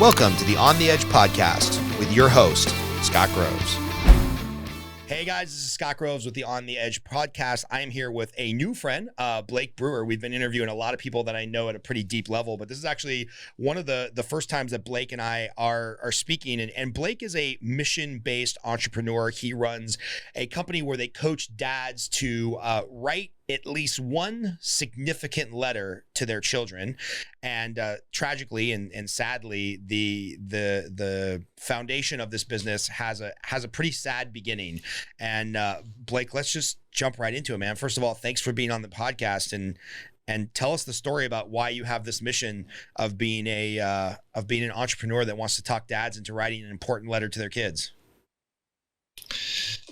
Welcome to the On the Edge podcast with your host, Scott Groves. Hey guys, this is Scott Groves with the On the Edge podcast. I am here with a new friend, Blake Brewer. We've been interviewing a lot of people that I know at a pretty deep level, but this is actually one of the first times that Blake and I are speaking. And Blake is a mission-based entrepreneur. He runs a company where they coach dads to write at least one significant letter to their children. And tragically and sadly, the foundation of this business has a pretty sad beginning. And Blake, let's just jump right into it, man. First of all, thanks for being on the podcast and tell us the story about why you have this mission of being an entrepreneur that wants to talk dads into writing an important letter to their kids.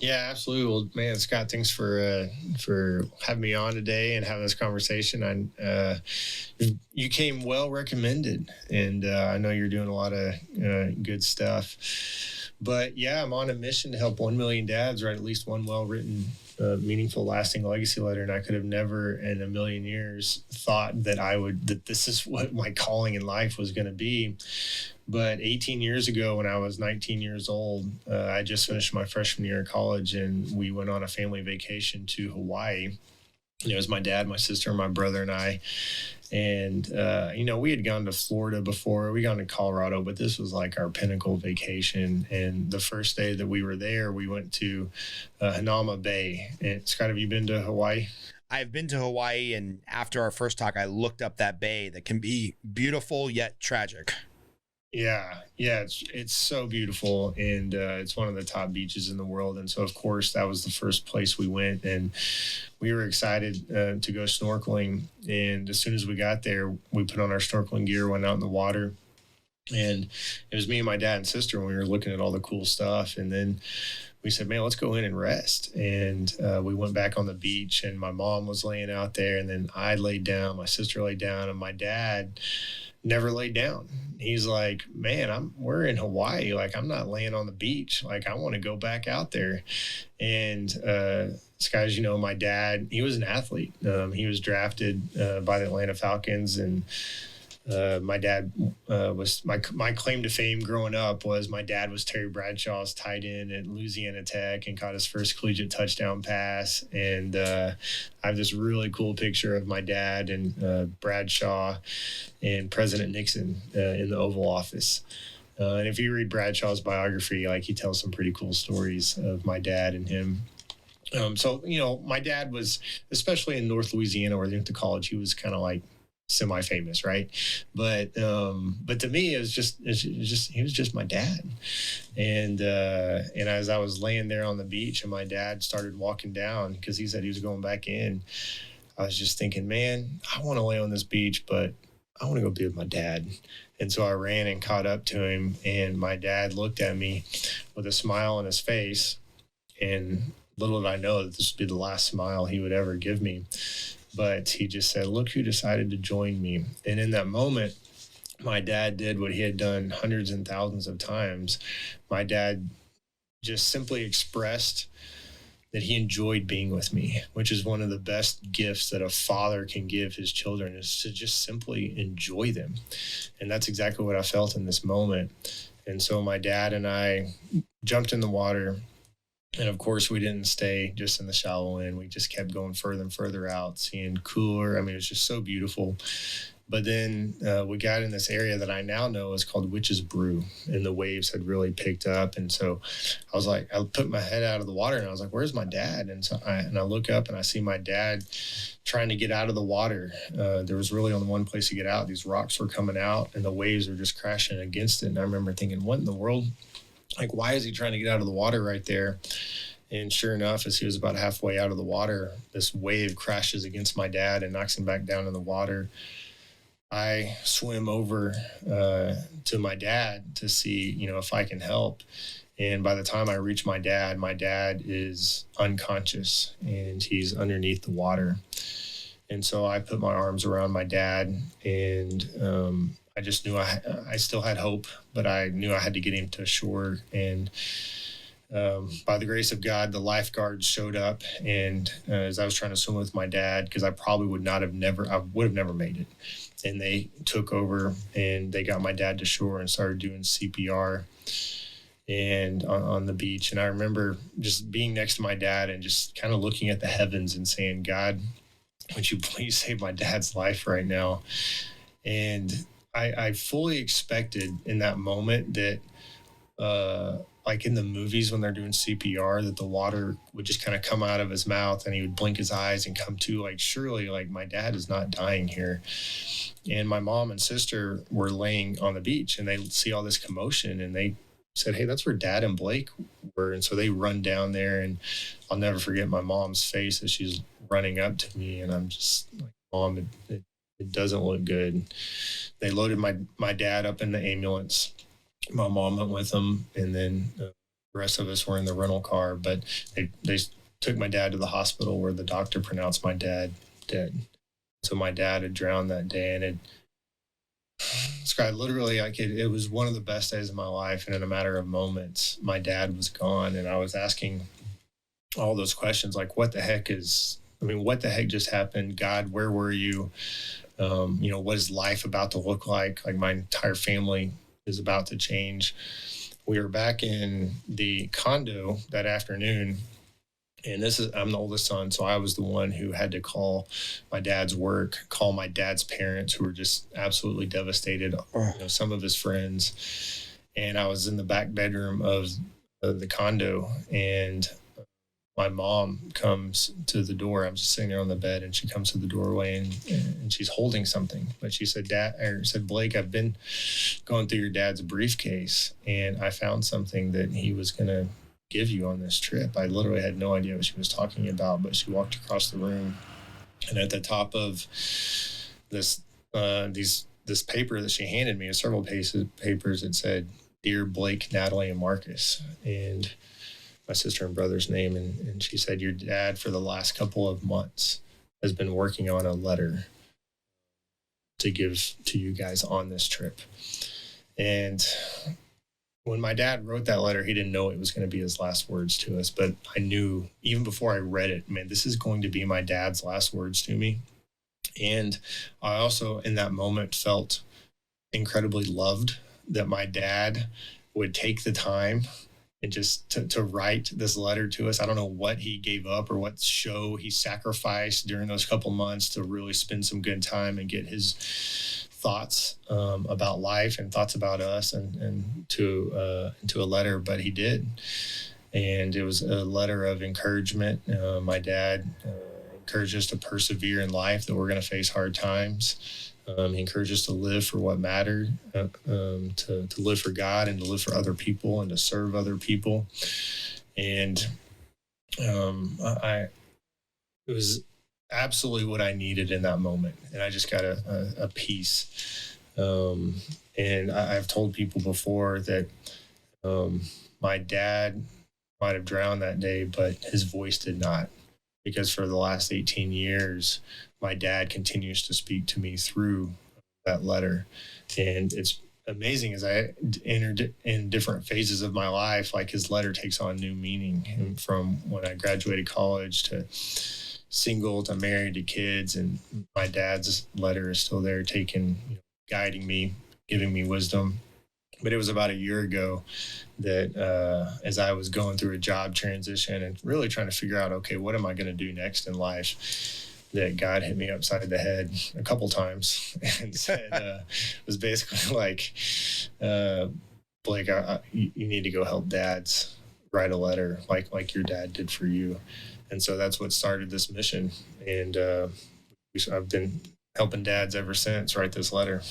Yeah, absolutely. Well, man, Scott, thanks for having me on today and having this conversation. You came well recommended, and I know you're doing a lot of good stuff. But yeah, I'm on a mission to help 1 million dads write at least one well-written, meaningful, lasting legacy letter. And I could have never in a million years thought that this is what my calling in life was going to be. But 18 years ago, when I was 19 years old, I just finished my freshman year of college, and we went on a family vacation to Hawaii. It was my dad, my sister, my brother, and I. And, we had gone to Florida before. We gone to Colorado, but this was like our pinnacle vacation. And the first day that we were there, we went to Hanauma Bay. And Scott, have you been to Hawaii? I've been to Hawaii, and after our first talk, I looked up that bay that can be beautiful yet tragic. Yeah, it's so beautiful, and it's one of the top beaches in the world. And so, of course, that was the first place we went, and we were excited to go snorkeling. And as soon as we got there, we put on our snorkeling gear, went out in the water, and it was me and my dad and sister, and we were looking at all the cool stuff. And then we said, man, let's go in and rest. And we went back on the beach, and my mom was laying out there, and then I laid down, my sister laid down, and my dad never laid down. He's like, man, we're in Hawaii. Like, I'm not laying on the beach. Like, I want to go back out there. And guys, my dad, he was an athlete. He was drafted by the Atlanta Falcons, and my dad was my claim to fame growing up was my dad was Terry Bradshaw's tight end at Louisiana Tech and caught his first collegiate touchdown pass. And I have this really cool picture of my dad and Bradshaw and President Nixon in the Oval Office. And if you read Bradshaw's biography, like, he tells some pretty cool stories of my dad and him. So my dad was, especially in North Louisiana where they went to college, he was kind of like semi-famous, right? But to me, he was just my dad. And as I was laying there on the beach and my dad started walking down because he said he was going back in, I was just thinking, man, I want to lay on this beach, but I want to go be with my dad. And so I ran and caught up to him, and my dad looked at me with a smile on his face, and little did I know that this would be the last smile he would ever give me. But he just said, look who decided to join me. And in that moment, my dad did what he had done hundreds and thousands of times. My dad just simply expressed that he enjoyed being with me, which is one of the best gifts that a father can give his children, is to just simply enjoy them. And that's exactly what I felt in this moment. And so my dad and I jumped in the water. And of course, we didn't stay just in the shallow end. We just kept going further and further out, seeing cooler. I mean, it was just so beautiful. But then we got in this area that I now know is called Witch's Brew, and the waves had really picked up. And so I was like, I put my head out of the water, and I was like, where's my dad? And so I look up, and I see my dad trying to get out of the water. There was really only one place to get out. These rocks were coming out, and the waves were just crashing against it. And I remember thinking, what in the world? Like, why is he trying to get out of the water right there? And sure enough, as he was about halfway out of the water, this wave crashes against my dad and knocks him back down in the water. I swim over to my dad to see, if I can help. And by the time I reach my dad is unconscious and he's underneath the water. And so I put my arms around my dad, and I just knew I still had hope, but I knew I had to get him to shore. And by the grace of God, the lifeguards showed up, and as I was trying to swim with my dad, because I probably would have never made it, and they took over and they got my dad to shore and started doing CPR and on the beach. And I remember just being next to my dad and just kind of looking at the heavens and saying, God, would you please save my dad's life right now? And I fully expected in that moment that, like in the movies when they're doing CPR, that the water would just kind of come out of his mouth and he would blink his eyes and come to, like, surely, like, my dad is not dying here. And my mom and sister were laying on the beach and they see all this commotion and they said, hey, that's where Dad and Blake were. And so they run down there, and I'll never forget my mom's face as she's running up to me. And I'm just like, Mom, it doesn't look good. They loaded my dad up in the ambulance. My mom went with them, and then the rest of us were in the rental car. But they took my dad to the hospital where the doctor pronounced my dad dead. So my dad had drowned that day, and Scott, literally, like it was one of the best days of my life. And in a matter of moments, my dad was gone, and I was asking all those questions, like, what the heck just happened? God, where were you? What is life about to look like? Like, my entire family is about to change. We were back in the condo that afternoon, and I'm the oldest son, so I was the one who had to call my dad's work, call my dad's parents, who were just absolutely devastated, some of his friends. And I was in the back bedroom of the condo, and my mom comes to the door. I'm just sitting there on the bed, and she comes to the doorway, and she's holding something. But she said, Blake, I've been going through your dad's briefcase, and I found something that he was going to give you on this trip. I literally had no idea what she was talking about, but she walked across the room, and at the top of this paper that she handed me, several papers, it said, Dear Blake, Natalie, and Marcus, and my sister and brother's name. And she said, your dad for the last couple of months has been working on a letter to give to you guys on this trip. And when my dad wrote that letter, he didn't know it was going to be his last words to us, but I knew even before I read it, man, this is going to be my dad's last words to me. And I also, in that moment, felt incredibly loved that my dad would take the time and just to write this letter to us. I don't know what he gave up or what show he sacrificed during those couple months to really spend some good time and get his thoughts about life and thoughts about us and into a letter, but he did. And it was a letter of encouragement. My dad encouraged us to persevere in life, that we're going to face hard times. He encouraged us to live for what mattered, to live for God and to live for other people and to serve other people. And it was absolutely what I needed in that moment. And I just got a peace. And I've told people before that my dad might have drowned that day, but his voice did not. Because for the last 18 years, my dad continues to speak to me through that letter. And it's amazing, as I entered in different phases of my life, like his letter takes on new meaning. And from when I graduated college to single to married to kids, and my dad's letter is still there, guiding me, giving me wisdom. But it was about a year ago that as I was going through a job transition and really trying to figure out, okay, what am I going to do next in life, that God hit me upside the head a couple times and said, was basically like, Blake, you need to go help dads write a letter like your dad did for you. And so that's what started this mission. And I've been helping dads ever since write this letter.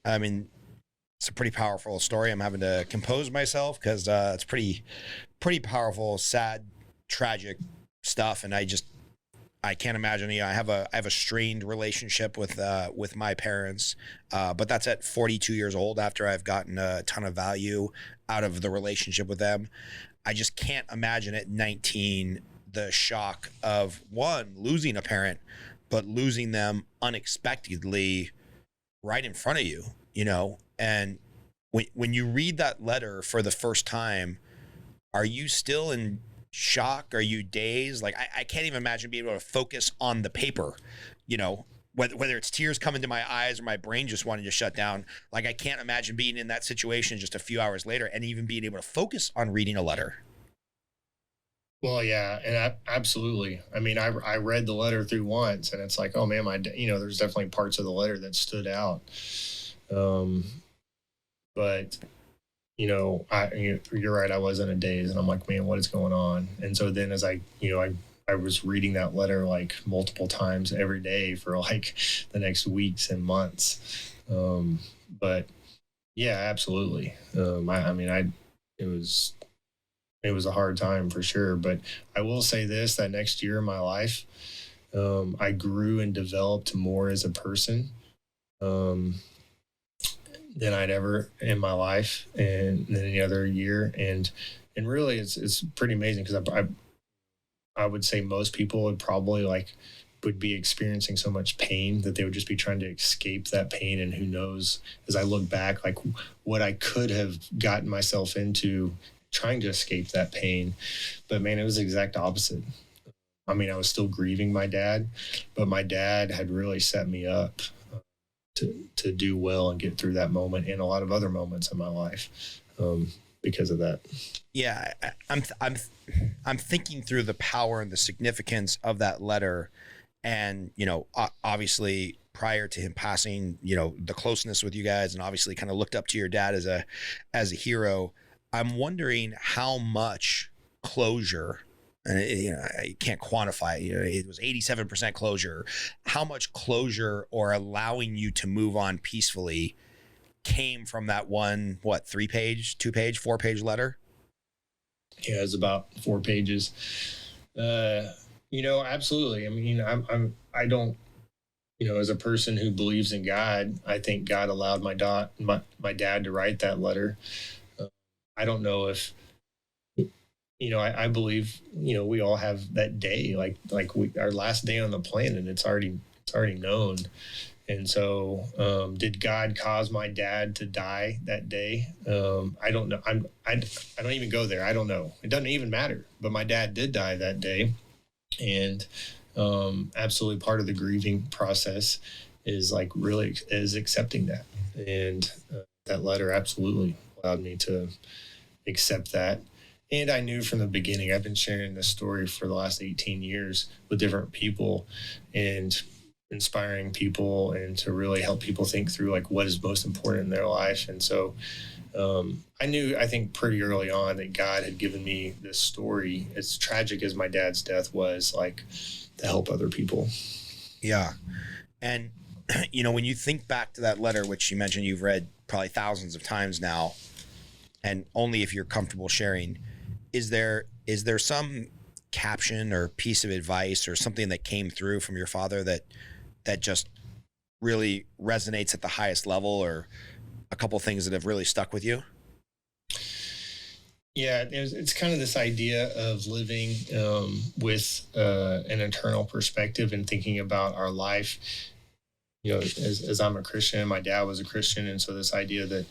I mean, it's a pretty powerful story. I'm having to compose myself because it's pretty powerful, sad, tragic stuff. And I can't imagine. I have a strained relationship with my parents, but that's at 42 years old, after I've gotten a ton of value out of the relationship with them. I just can't imagine at 19 the shock of, one, losing a parent, but losing them unexpectedly right in front of you, And when you read that letter for the first time, are you still in shock? Are you dazed? Like, I can't even imagine being able to focus on the paper, you know, whether it's tears coming to my eyes or my brain just wanting to shut down. Like, I can't imagine being in that situation just a few hours later and even being able to focus on reading a letter. Well, yeah, and absolutely. I mean, I read the letter through once, and it's like, oh man, there's definitely parts of the letter that stood out. Um, but you're right. I was in a daze, and I'm like, man, what is going on? And so then, as I was reading that letter like multiple times every day for like the next weeks and months. But yeah, absolutely. I mean, it was it was a hard time for sure. But I will say this: that next year in my life, I grew and developed more as a person. Um, than I'd ever in my life and than any other year. And really it's pretty amazing because I would say most people would be experiencing so much pain that they would just be trying to escape that pain. And who knows, as I look back, like what I could have gotten myself into trying to escape that pain. But man, it was the exact opposite. I mean, I was still grieving my dad, but my dad had really set me up to do well and get through that moment and a lot of other moments in my life because of that. Yeah, I'm thinking through the power and the significance of that letter, and obviously prior to him passing, the closeness with you guys, and obviously kind of looked up to your dad as a hero. I'm wondering how much closure. And I can't quantify it. It was 87% closure. How much closure or allowing you to move on peacefully came from that one, 3-page, 2-page, 4-page letter? Yeah, it's about 4 pages. Absolutely. I mean, I don't, as a person who believes in God, I think God allowed my dad to write that letter. I don't know if, I believe, we all have that day, our last day on the planet. It's already known. And so, did God cause my dad to die that day? I don't know. I don't even go there. I don't know. It doesn't even matter. But my dad did die that day, and absolutely part of the grieving process is accepting that. And that letter absolutely allowed me to accept that. And I knew from the beginning, I've been sharing this story for the last 18 years with different people and inspiring people and to really help people think through like what is most important in their life. And so I think pretty early on that God had given me this story, as tragic as my dad's death was, like, to help other people. Yeah. And, when you think back to that letter, which you mentioned you've read probably thousands of times now, and only if you're comfortable sharing, is there some caption or piece of advice or something that came through from your father that just really resonates at the highest level, or a couple things that have really stuck with you? Yeah, it's kind of this idea of living with an eternal perspective and thinking about our life. As I'm a Christian, my dad was a Christian. And so this idea that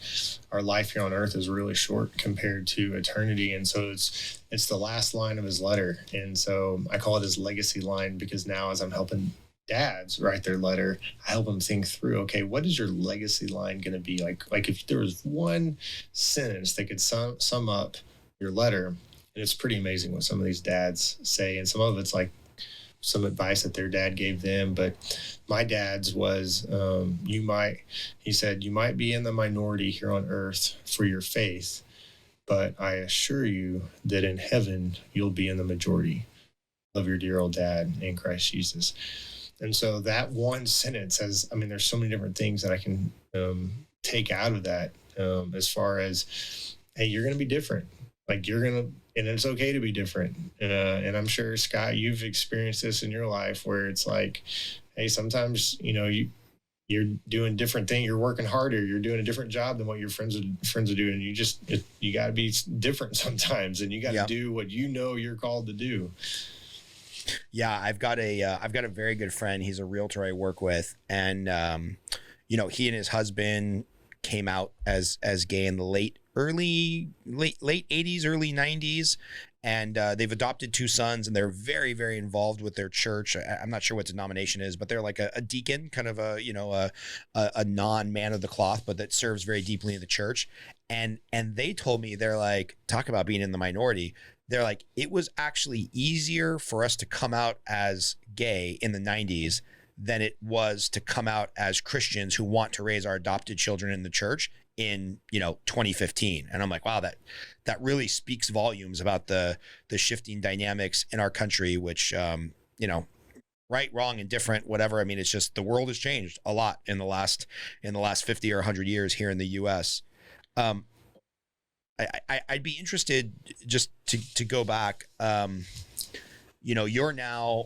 our life here on earth is really short compared to eternity. And so it's the last line of his letter. And so I call it his legacy line, because now as I'm helping dads write their letter, I help them think through, okay, what is your legacy line going to be? Like if there was one sentence that could sum up your letter, and it's pretty amazing what some of these dads say. And some of it's like some advice that their dad gave them. But my dad's was, he said, you might be in the minority here on earth for your faith, but I assure you that in heaven, you'll be in the majority. Love your dear old dad in Christ Jesus. And so that one sentence there's so many different things that I can take out of that as far as, hey, you're going to be different. Like and it's okay to be different. And I'm sure, Scott, you've experienced this in your life where it's like, hey, sometimes, you're doing different thing. You're working harder. You're doing a different job than what your friends are doing. You got to be different sometimes, and you got to do what you're called to do. Yeah, I've got a very good friend. He's a realtor I work with, and he and his husband came out as gay in the late late 80s, early 90s, and they've adopted two sons, and they're very, very involved with their church. I'm not sure what denomination is, but they're like a deacon, kind of a non-man of the cloth, but that serves very deeply in the church. And they told me, they're like, talk about being in the minority. They're like, it was actually easier for us to come out as gay in the 90s than it was to come out as Christians who want to raise our adopted children in the church in 2015. And I'm like, wow, that really speaks volumes about the shifting dynamics in our country, which right, wrong, and different, whatever. I mean, it's just the world has changed a lot in the last 50 or 100 years here in the US. I'd be interested just to go back. You're now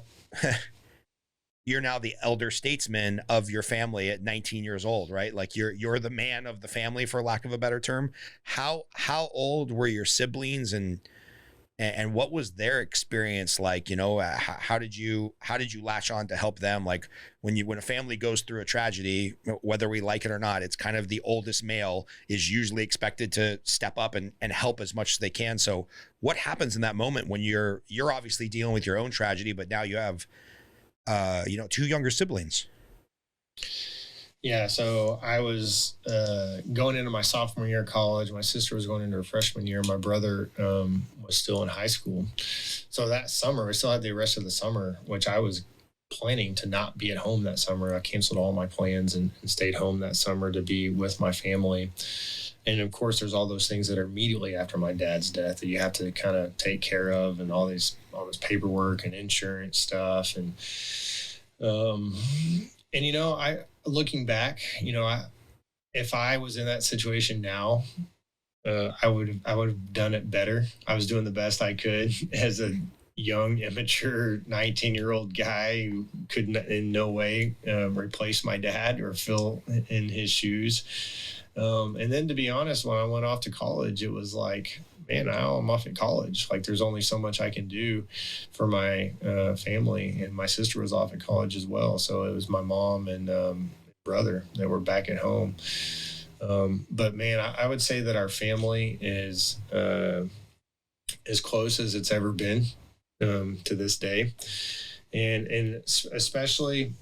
the elder statesman of your family at 19 years old, right? Like you're the man of the family, for lack of a better term. How old were your siblings, and what was their experience like? How did you latch on to help them? Like when a family goes through a tragedy, whether we like it or not, it's kind of the oldest male is usually expected to step up and help as much as they can. So what happens in that moment when you're obviously dealing with your own tragedy, but now you have two younger siblings? Yeah, so I was going into my sophomore year of college. My sister was going into her freshman year. My brother was still in high school. So that summer, I still had the rest of the summer, which I was planning to not be at home that summer. I canceled all my plans and stayed home that summer to be with my family. And of course, there's all those things that are immediately after my dad's death that you have to kind of take care of, and all this paperwork and insurance stuff. And I looking back, if I was in that situation now, I would have done it better. I was doing the best I could as a young, immature 19-year-old guy who could in no way replace my dad or fill in his shoes. And then, to be honest, when I went off to college, it was like, man, now I'm off at college. Like, there's only so much I can do for my family. And my sister was off at college as well. So it was my mom and brother that were back at home. But man, I would say that our family is as close as it's ever been to this day. And especially,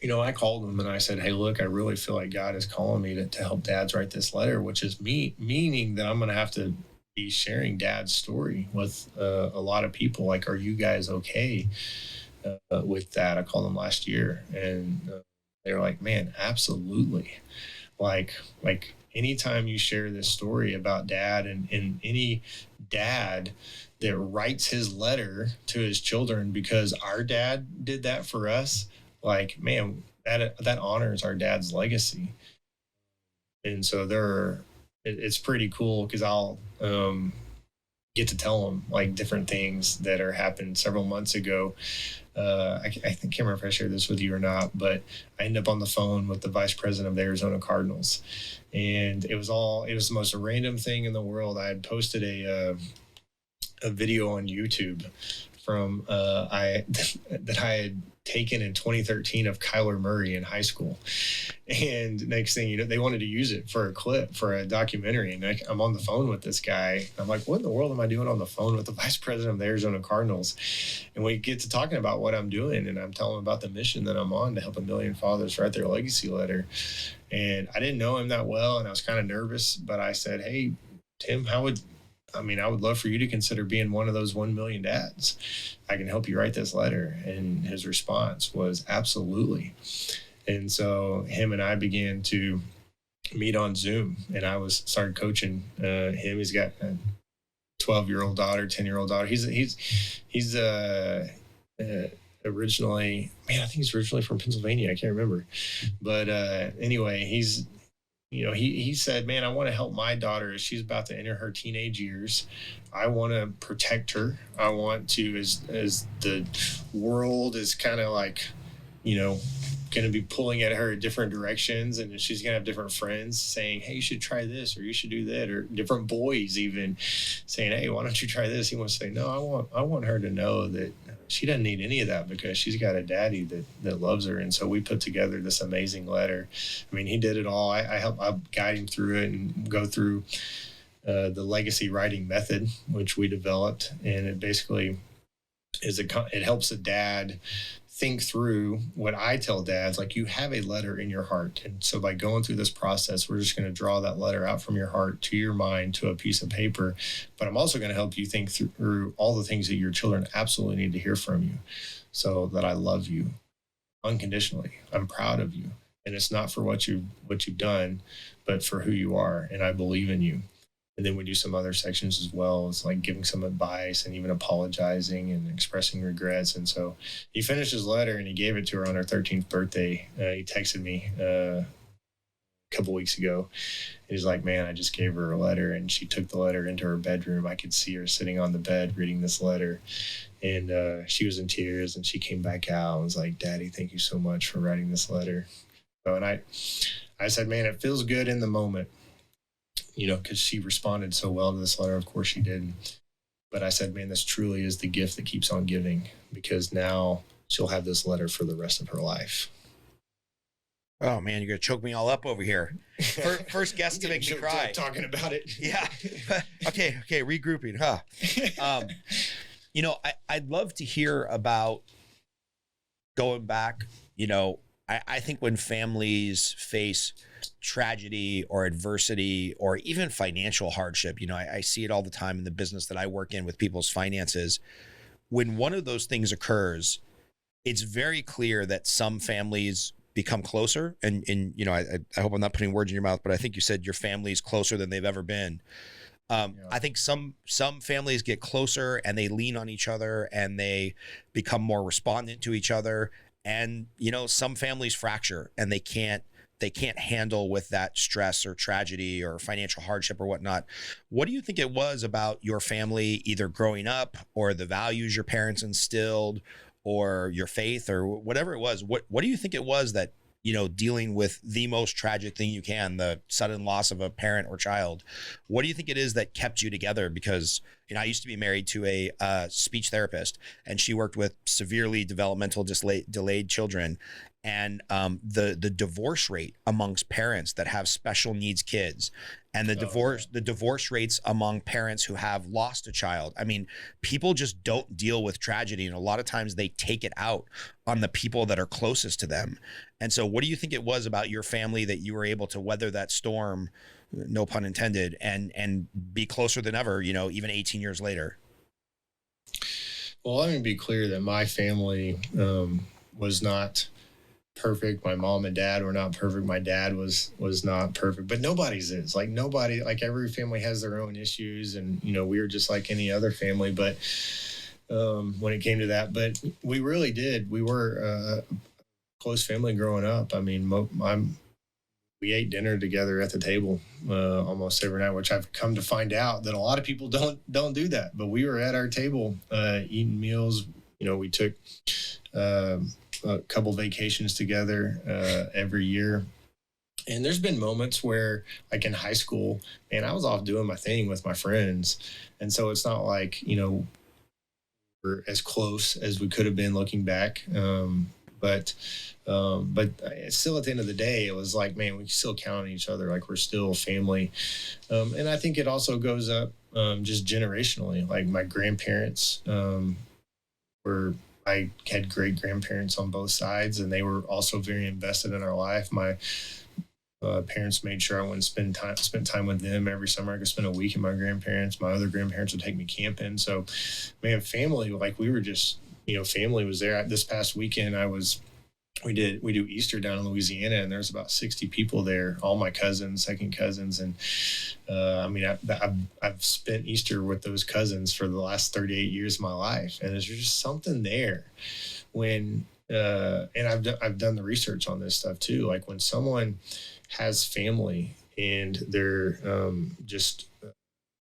I called them and I said, hey, look, I really feel like God is calling me to help dads write this letter, which is meaning that I'm going to have to be sharing dad's story with a lot of people. Like, are you guys okay with that? I called them last year, and they were like, man, absolutely. Like anytime you share this story about dad, and any dad that writes his letter to his children because our dad did that for us, like, man, that honors our dad's legacy. And so it's pretty cool because I'll get to tell them like different things that are happened several months ago. I can't remember if I shared this with you or not, but I ended up on the phone with the vice president of the Arizona Cardinals, and it was the most random thing in the world. I had posted a video on YouTube from that I had taken in 2013 of Kyler Murray in high school. And next thing you know, they wanted to use it for a clip for a documentary. And I'm on the phone with this guy. I'm like, what in the world am I doing on the phone with the vice president of the Arizona Cardinals? And we get to talking about what I'm doing, and I'm telling him about the mission that I'm on to help 1 million fathers write their legacy letter. And I didn't know him that well, and I was kind of nervous, but I said, hey, Tim, I would love for you to consider being one of those 1 million dads. I can help you write this letter. And his response was absolutely. And so him and I began to meet on Zoom, and I started coaching him. He's got a 12-year-old daughter, 10-year-old daughter. He's originally, I think he's originally from Pennsylvania. I can't remember. But anyway, he said, man, I want to help my daughter as she's about to enter her teenage years. I want to protect her. I want to, as the world is kind of like, going to be pulling at her in different directions, and she's going to have different friends saying, hey, you should try this, or you should do that, or different boys even saying, hey, why don't you try this? He wants to say, no, I want her to know that she doesn't need any of that because she's got a daddy that loves her. And so we put together this amazing letter. I mean, he did it all. I guide him through it and go through the legacy writing method, which we developed. And it basically it helps a dad think through what I tell dads, like, you have a letter in your heart. And so by going through this process, we're just going to draw that letter out from your heart to your mind to a piece of paper. But I'm also going to help you think through all the things that your children absolutely need to hear from you. So that I love you unconditionally. I'm proud of you. And it's not for what you've done, but for who you are. And I believe in you. And then we do some other sections as well. It's like giving some advice and even apologizing and expressing regrets. And so he finished his letter and he gave it to her on her 13th birthday. He texted me a couple weeks ago. And he's like, man, I just gave her a letter. And she took the letter into her bedroom. I could see her sitting on the bed reading this letter. And she was in tears, and she came back out and was like, Daddy, thank you so much for writing this letter. So, and I said, man, it feels good in the moment, because she responded so well to this letter. Of course she did. But I said, man, this truly is the gift that keeps on giving, because now she'll have this letter for the rest of her life. Oh man, you're going to choke me all up over here. First guest to make me cry. Talking about it. Yeah. Okay. Regrouping, huh? I'd love to hear about going back. I think when families face tragedy or adversity or even financial hardship, I see it all the time in the business that I work in with people's finances. When one of those things occurs, it's very clear that some families become closer. And I hope I'm not putting words in your mouth, but I think you said your family's closer than they've ever been. I think some families get closer and they lean on each other and they become more respondent to each other. And, some families fracture and they can't handle with that stress or tragedy or financial hardship or whatnot. What do you think it was about your family, either growing up or the values your parents instilled or your faith or whatever it was? What do you think it was that, dealing with the most tragic thing you can, the sudden loss of a parent or child? What do you think it is that kept you together? Because, I used to be married to a speech therapist, and she worked with severely developmental delayed children. And the divorce rate amongst parents that have special needs kids, and the divorce rates among parents who have lost a child. I mean, people just don't deal with tragedy, and a lot of times they take it out on the people that are closest to them. And so, what do you think it was about your family that you were able to weather that storm, no pun intended, and be closer than ever? Even 18 years later. Well, let me be clear that my family was not perfect. My mom and dad were not perfect. My dad was not perfect, but nobody's is. Like every family has their own issues, and we were just like any other family. But when it came to that, but we really did. We were a close family growing up. I mean, we ate dinner together at the table almost every night, which I've come to find out that a lot of people don't do that. But we were at our table eating meals. We took a couple vacations together every year. And there's been moments where, like in high school, man, I was off doing my thing with my friends. And so it's not like, we're as close as we could have been looking back. But still at the end of the day, it was like, man, we still count on each other. Like, we're still family. And I think it also goes up just generationally. Like, my grandparents I had great grandparents on both sides, and they were also very invested in our life. My parents made sure I went and spent time with them every summer. I could spend a week with my grandparents. My other grandparents would take me camping. So, man, family, like, we were just, family was there. This past weekend, we do Easter down in Louisiana, and there's about 60 people there, all my cousins, second cousins. And I've spent Easter with those cousins for the last 38 years of my life. And there's just something there when, and I've done the research on this stuff too. Like, when someone has family and they're just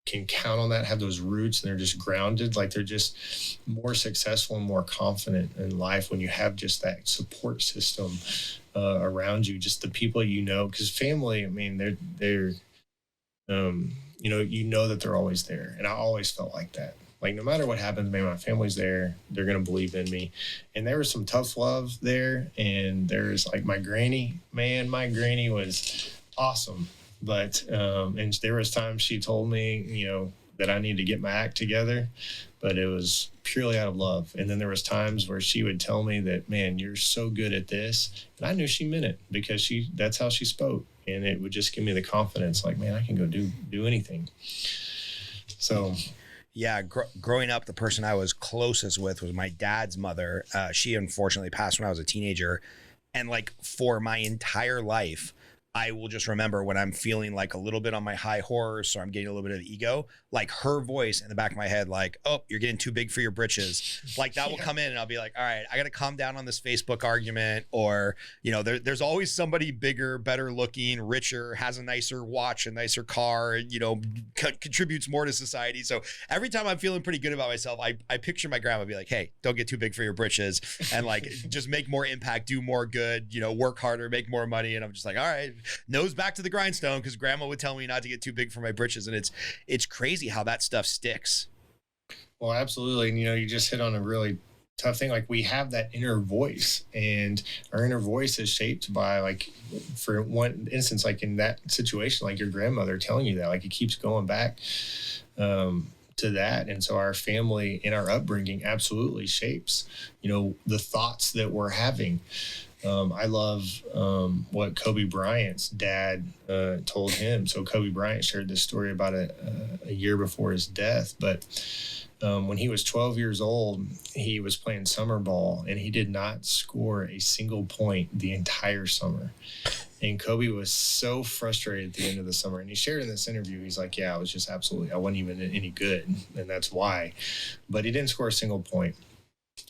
can count on that, have those roots, and they're just grounded, like, they're just more successful and more confident in life when you have just that support system around you, just the people because family, I mean, they're that they're always there. And I always felt like that. Like, no matter what happens, man, my family's there. They're going to believe in me. And there was some tough love there. And there's, like, my granny was awesome. But and there was times she told me, that I need to get my act together, but it was purely out of love. And then there was times where she would tell me that, man, you're so good at this. And I knew she meant it because that's how she spoke. And it would just give me the confidence, like, man, I can go do anything. So yeah, growing up, the person I was closest with was my dad's mother. She unfortunately passed when I was a teenager. And like for my entire life, I will just remember when I'm feeling like a little bit on my high horse or I'm getting a little bit of ego, like her voice in the back of my head, like, oh, you're getting too big for your britches. Like that will come in and I'll be like, all right, I got to calm down on this Facebook argument. Or, there's always somebody bigger, better looking, richer, has a nicer watch, a nicer car, contributes more to society. So every time I'm feeling pretty good about myself, I picture my grandma be like, hey, don't get too big for your britches and like just make more impact, do more good, work harder, make more money. And I'm just like, all right, nose back to the grindstone, because grandma would tell me not to get too big for my britches. And it's crazy how that stuff sticks. Well, absolutely. And you just hit on a really tough thing. Like we have that inner voice, and our inner voice is shaped by, like, for one instance, like in that situation, like your grandmother telling you that, like it keeps going back to that. And so our family and our upbringing absolutely shapes, the thoughts that we're having. I love what Kobe Bryant's dad told him. So Kobe Bryant shared this story about a year before his death. But when he was 12 years old, he was playing summer ball, and he did not score a single point the entire summer. And Kobe was so frustrated at the end of the summer. And he shared in this interview, he's like, yeah, I wasn't even any good. And that's why. But he didn't score a single point.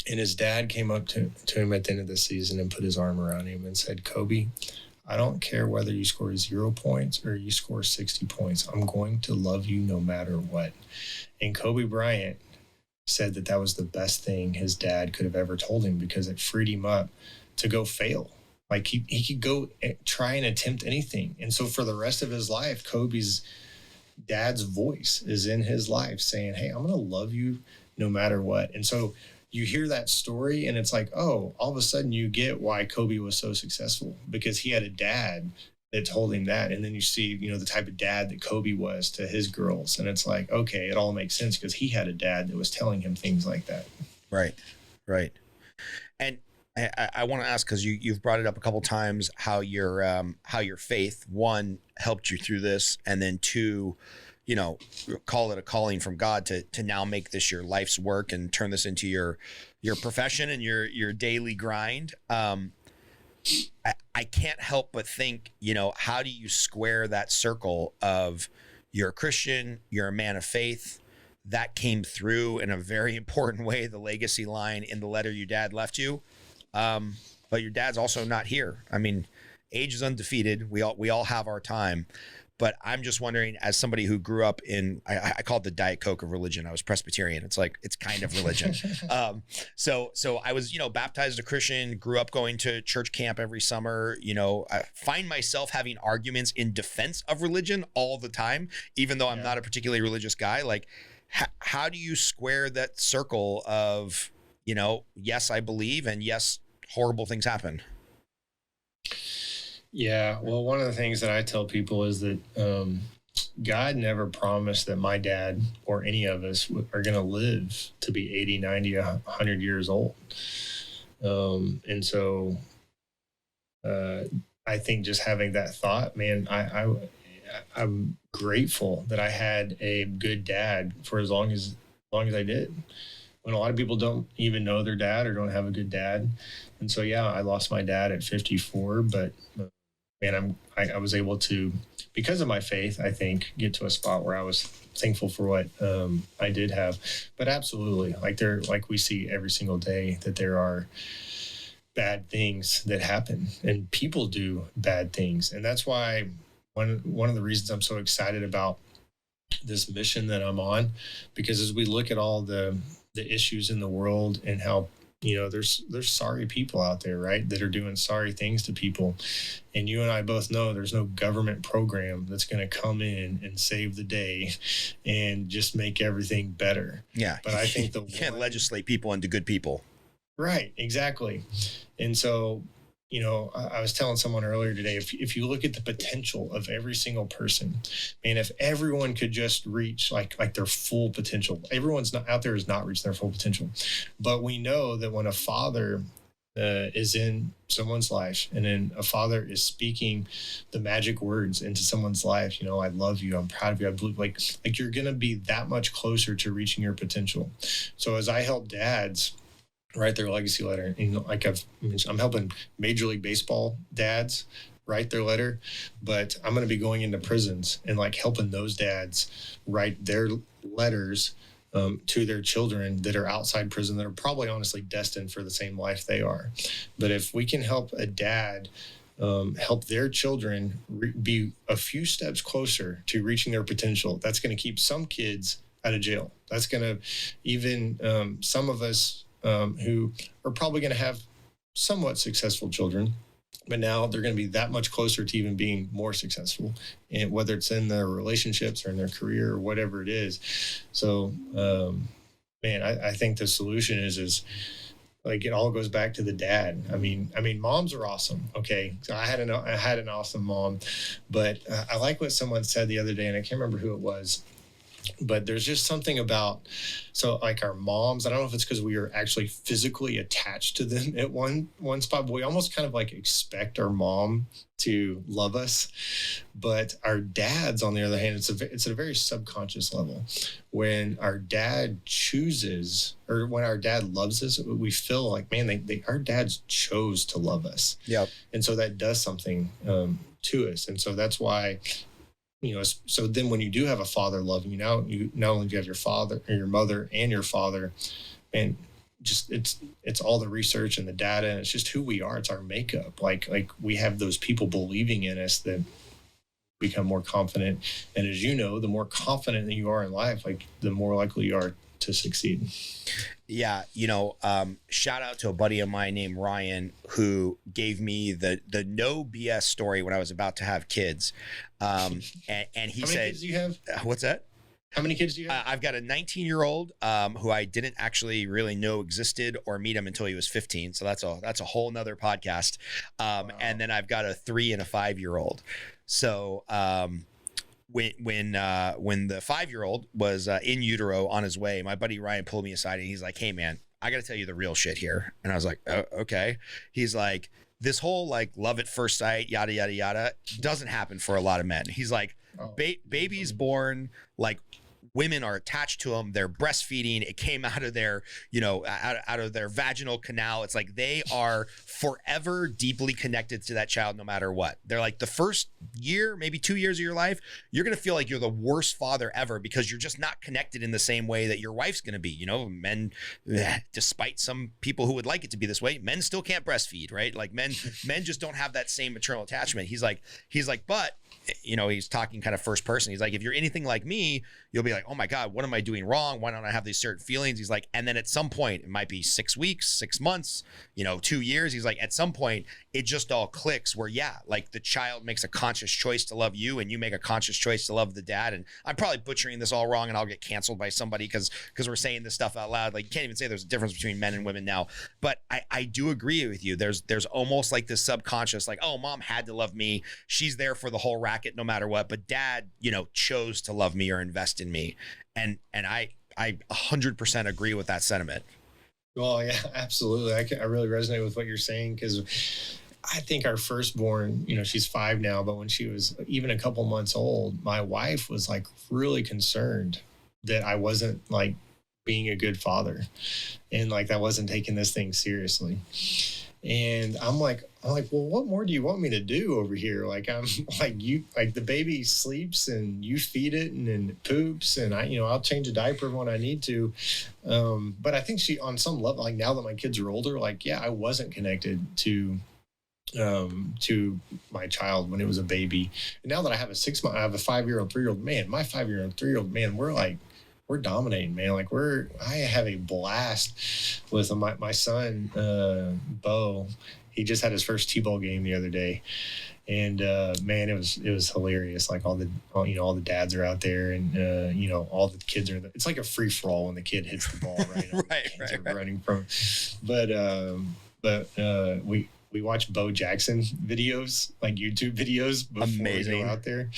And his dad came up to him at the end of the season and put his arm around him and said, Kobe, I don't care whether you score 0 points or you score 60 points. I'm going to love you no matter what. And Kobe Bryant said that was the best thing his dad could have ever told him, because it freed him up to go fail. Like he could go try and attempt anything. And so for the rest of his life, Kobe's dad's voice is in his life saying, hey, I'm going to love you no matter what. And so you hear that story and it's like, oh, all of a sudden you get why Kobe was so successful, because he had a dad that told him that. And then you see, the type of dad that Kobe was to his girls. And it's like, okay, it all makes sense because he had a dad that was telling him things like that. Right. And I want to ask, because you've brought it up a couple times, how your faith, one, helped you through this, and then two, call it a calling from God to now make this your life's work and turn this into your profession and your daily grind. I can't help but think, how do you square that circle of you're a Christian, you're a man of faith, that came through in a very important way, the legacy line in the letter your dad left you. But your dad's also not here. I mean, age is undefeated. We all have our time. But I'm just wondering, as somebody who grew up in, I call it the Diet Coke of religion. I was Presbyterian. It's like, it's kind of religion. So I was, baptized as a Christian, grew up going to church camp every summer. I find myself having arguments in defense of religion all the time, even though I'm not a particularly religious guy. Like, how do you square that circle of, yes, I believe, and yes, horrible things happen? Yeah, well, one of the things that I tell people is that God never promised that my dad or any of us are going to live to be 80, 90, 100 years old. And so I think just having that thought, man, I'm grateful that I had a good dad for as long as I did. When a lot of people don't even know their dad or don't have a good dad. And so, yeah, I lost my dad at 54, but man, I was able to, because of my faith, I think, get to a spot where I was thankful for what I did have. But absolutely, like we see every single day, that there are bad things that happen and people do bad things. And that's why one of the reasons I'm so excited about this mission that I'm on, because as we look at all the issues in the world and how, there's sorry people out there, right, that are doing sorry things to people. And you and I both know there's no government program that's going to come in and save the day and just make everything better. Yeah. But I think you can't legislate people into good people. Right. Exactly. And so I was telling someone earlier today, if you look at the potential of every single person, man, if everyone could just reach like their full potential, everyone's not out there is not reaching their full potential. But we know that when a father is in someone's life, and then a father is speaking the magic words into someone's life, I love you, I'm proud of you, I believe, like you're gonna be that much closer to reaching your potential. So as I help dads write their legacy letter, and like I've mentioned, I'm helping Major League Baseball dads write their letter, but I'm going to be going into prisons and like helping those dads write their letters to their children that are outside prison, that are probably honestly destined for the same life they are. But if we can help a dad help their children be a few steps closer to reaching their potential, that's going to keep some kids out of jail. That's going to even some of us who are probably going to have somewhat successful children, but now they're going to be that much closer to even being more successful, and whether it's in their relationships or in their career or whatever it is. So, man, I think the solution is like, it all goes back to the dad. I mean, moms are awesome. Okay. So I had an awesome mom, but I like what someone said the other day, and I can't remember who it was, but there's just something about, so like our moms, I don't know if it's because we are actually physically attached to them at one spot, but we almost kind of like expect our mom to love us. But our dads, on the other hand, it's at a very subconscious level. When our dad chooses, or when our dad loves us, we feel like, man, our dads chose to love us. Yep. And so that does something to us. And so that's why, so then when you do have a father loving you, now you not only do you have your father or your mother and your father, and just it's all the research and the data, and it's just who we are. It's our makeup. Like we have those people believing in us that become more confident. And as you know, the more confident that you are in life, like the more likely you are to succeed. Yeah. Shout out to a buddy of mine named Ryan, who gave me the no BS story when I was about to have kids. And he said, how many kids do you have? What's that? How many kids do you have? I've got a 19-year-old who I didn't actually really know existed or meet him until he was 15. So that's a whole nother podcast. Wow. And then I've got a 3 and a 5-year-old. So, when the 5-year-old was in utero on his way, my buddy Ryan pulled me aside and he's like, "Hey man, I got to tell you the real shit here." And I was like, "Oh, okay." He's like, "This whole like love at first sight, yada, yada, yada, doesn't happen for a lot of men." He's like, babies born, like women are attached to them. They're breastfeeding. It came out of their, out of their vaginal canal. It's like they are forever deeply connected to that child, no matter what. They're like the first year, maybe 2 years of your life, you're going to feel like you're the worst father ever because you're just not connected in the same way that your wife's going to be. Men, despite some people who would like it to be this way, men still can't breastfeed, right? Like men just don't have that same maternal attachment. He's like, but he's talking kind of first person. He's like, if you're anything like me, you'll be like, oh my God, what am I doing wrong? Why don't I have these certain feelings? He's like, and then at some point, it might be 6 weeks, 6 months, 2 years. He's like, at some point, it just all clicks where, yeah, like the child makes a conscious choice to love you and you make a conscious choice to love the dad. And I'm probably butchering this all wrong and I'll get canceled by somebody because we're saying this stuff out loud. Like you can't even say there's a difference between men and women now. But I do agree with you. There's almost like this subconscious, like, oh, mom had to love me. She's there for the whole racket no matter what. But dad, chose to love me or invest in me. And I 100% agree with that sentiment. Well, yeah, absolutely. I really resonate with what you're saying because I think our firstborn, she's 5 now, but when she was even a couple months old, my wife was like really concerned that I wasn't like being a good father and like I wasn't taking this thing seriously. And I'm like, well, what more do you want me to do over here? Like, I'm like, the baby sleeps and you feed it and then it poops and I'll change a diaper when I need to. But I think she, on some level, like now that my kids are older, like, yeah, I wasn't connected to my child when it was a baby. And now that I have a 5-year-old, 3-year-old, man, my 5-year-old, 3-year-old, man, we're dominating, man. Like I have a blast with my son, Bo. He just had his first T-ball game the other day. And, man, it was hilarious. Like all the dads are out there and, all the kids are, it's like a free for all when the kid hits the ball, right? right. Running from, but we watch Bo Jackson videos, like YouTube videos before Amazing. we go out there.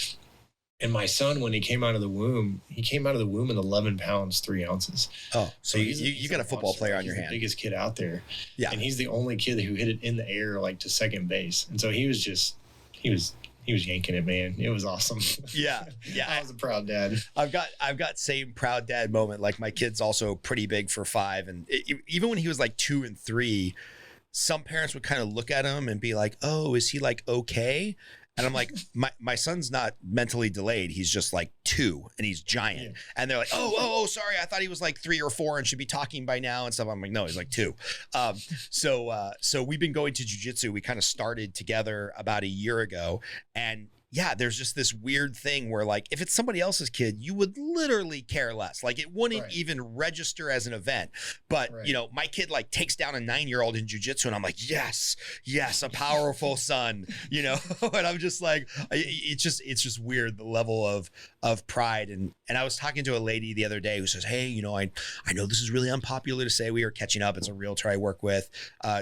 And my son, when he came out of the womb at 11 pounds, 3 ounces. Oh, so you got a football player on your hand. He's the biggest kid out there. Yeah. And he's the only kid who hit it in the air, like to second base. And so he was yanking it, man. It was awesome. Yeah. I was a proud dad. I've got same proud dad moment. Like my kid's also pretty big for 5. And even when he was like 2 and 3, some parents would kind of look at him and be like, oh, is he like okay? And I'm like, my son's not mentally delayed. He's just like 2 and he's giant. Yeah. And they're like, oh, sorry. I thought he was like 3 or 4 and should be talking by now and stuff. I'm like, no, he's like 2. So we've been going to jujitsu. We kind of started together about a year ago. And yeah, there's just this weird thing where like, if it's somebody else's kid, you would literally care less. Like it wouldn't even register as an event. But you know, my kid like takes down a 9-year-old in jujitsu and I'm like, yes, a powerful son, you know? And I'm just like, it's just weird, the level of pride. And I was talking to a lady the other day who says, hey, you know, I know this is really unpopular to say. We are catching up. It's a realtor I work with.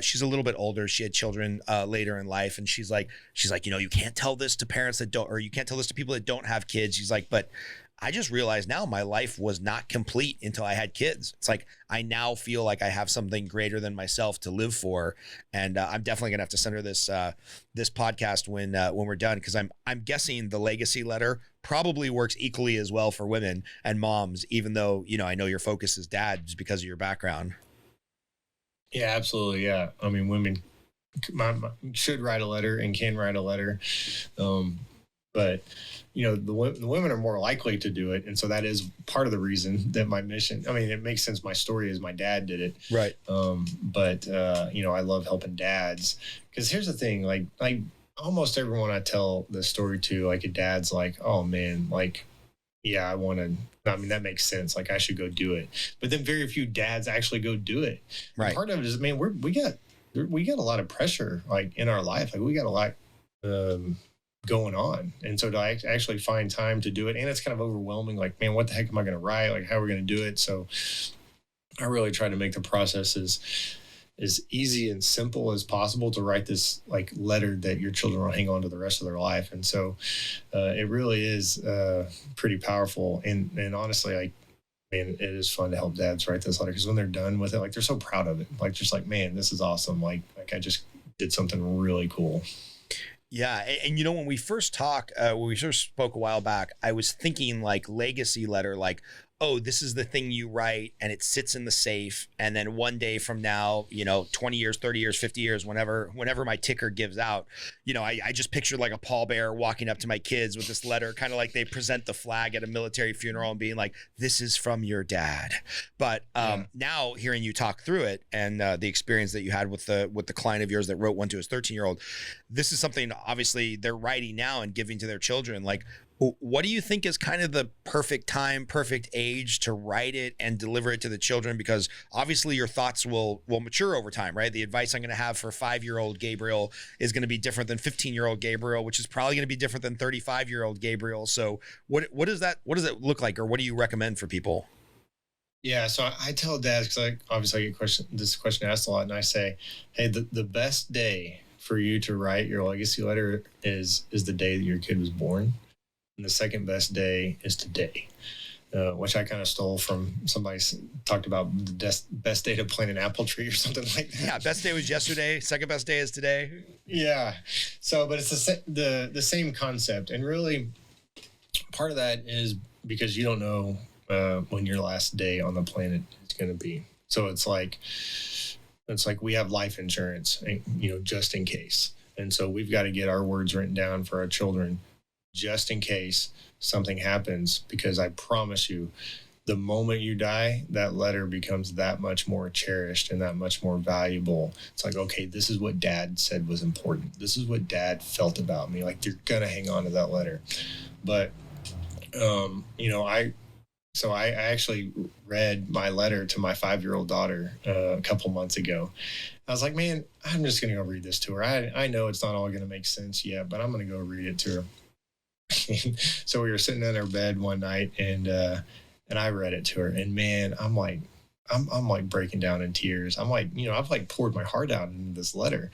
She's a little bit older. She had children later in life. And she's like, you know, you can't tell this to parents that don't, or you can't tell this to people that don't have kids. She's like, but I just realized now my life was not complete until I had kids. It's like, I now feel like I have something greater than myself to live for. And I'm definitely gonna have to send her this podcast when we're done. Cause I'm guessing the legacy letter probably works equally as well for women and moms, even though, you know, I know your focus is dads because of your background. Yeah, absolutely. Yeah. I mean, women should write a letter and can write a letter. But you know, the women are more likely to do it. And so that is part of the reason that my mission, I mean, it makes sense. My story is my dad did it. Right. But you know, I love helping dads because here's the thing, like almost everyone I tell the story to, like a dad's like, oh man, like, yeah, I mean, that makes sense. Like I should go do it. But then very few dads actually go do it. Right. And part of it is, man, we got a lot of pressure like in our life. Like we got a lot, going on. And so to actually find time to do it, and it's kind of overwhelming, like, man, what the heck am I going to write? Like, how are we going to do it? So I really try to make the process as easy and simple as possible to write this like letter that your children will hang on to the rest of their life. And so it really is pretty powerful. And honestly, like, man, it is fun to help dads write this letter because when they're done with it, like they're so proud of it. Like, just like, man, this is awesome. Like I just did something really cool. Yeah. And you know, when we first spoke a while back, I was thinking like legacy letter, like, oh, this is the thing you write and it sits in the safe. And then one day from now, you know, 20 years, 30 years, 50 years, whenever my ticker gives out, you know, I just pictured like a pallbearer walking up to my kids with this letter, kind of like they present the flag at a military funeral and being like, this is from your dad. But now hearing you talk through it and the experience that you had with the client of yours that wrote one to his 13-year-old, this is something obviously they're writing now and giving to their children. Like, what do you think is kind of the perfect time, perfect age to write it and deliver it to the children? Because obviously your thoughts will mature over time, right? The advice I'm going to have for 5-year-old Gabriel is going to be different than 15-year-old Gabriel, which is probably going to be different than 35-year-old Gabriel. So what does it look like, or what do you recommend for people? Yeah, so I tell dads, because obviously I get this question asked a lot, and I say, hey, the best day for you to write your legacy letter is the day that your kid was born. And the second best day is today, which I kind of stole from somebody talked about the best day to plant an apple tree or something like that. Yeah, best day was yesterday. Second best day is today. Yeah. So, but it's the same concept. And really part of that is because you don't know when your last day on the planet is going to be. So it's like we have life insurance, you know, just in case. And so we've got to get our words written down for our children just in case something happens, because I promise you, the moment you die, that letter becomes that much more cherished and that much more valuable. It's like, okay, this is what dad said was important. This is what dad felt about me. Like, you're going to hang on to that letter. But, you know, I actually read my letter to my 5-year-old daughter a couple months ago. I was like, man, I'm just going to go read this to her. I know it's not all going to make sense yet, but I'm going to go read it to her. So we were sitting in our bed one night and I read it to her, and man, I'm like, I'm like breaking down in tears. I'm like, I've like poured my heart out in this letter.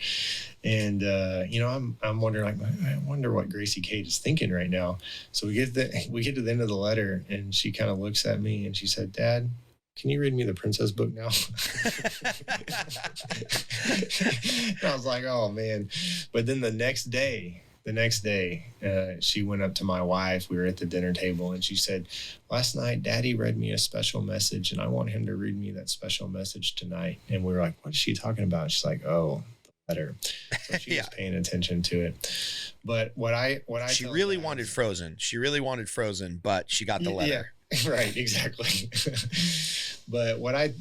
And, I'm wondering, like, I wonder what Gracie Kate is thinking right now. So we get to the end of the letter, and she kind of looks at me and she said, Dad, can you read me the princess book now? And I was like, oh man. But then the next day, she went up to my wife. We were at the dinner table, and she said, last night, Daddy read me a special message, and I want him to read me that special message tonight. And we were like, what is she talking about? She's like, oh, the letter. So she was paying attention to it. But she really wanted Frozen. She really wanted Frozen, but she got the letter. Yeah, right, exactly. But what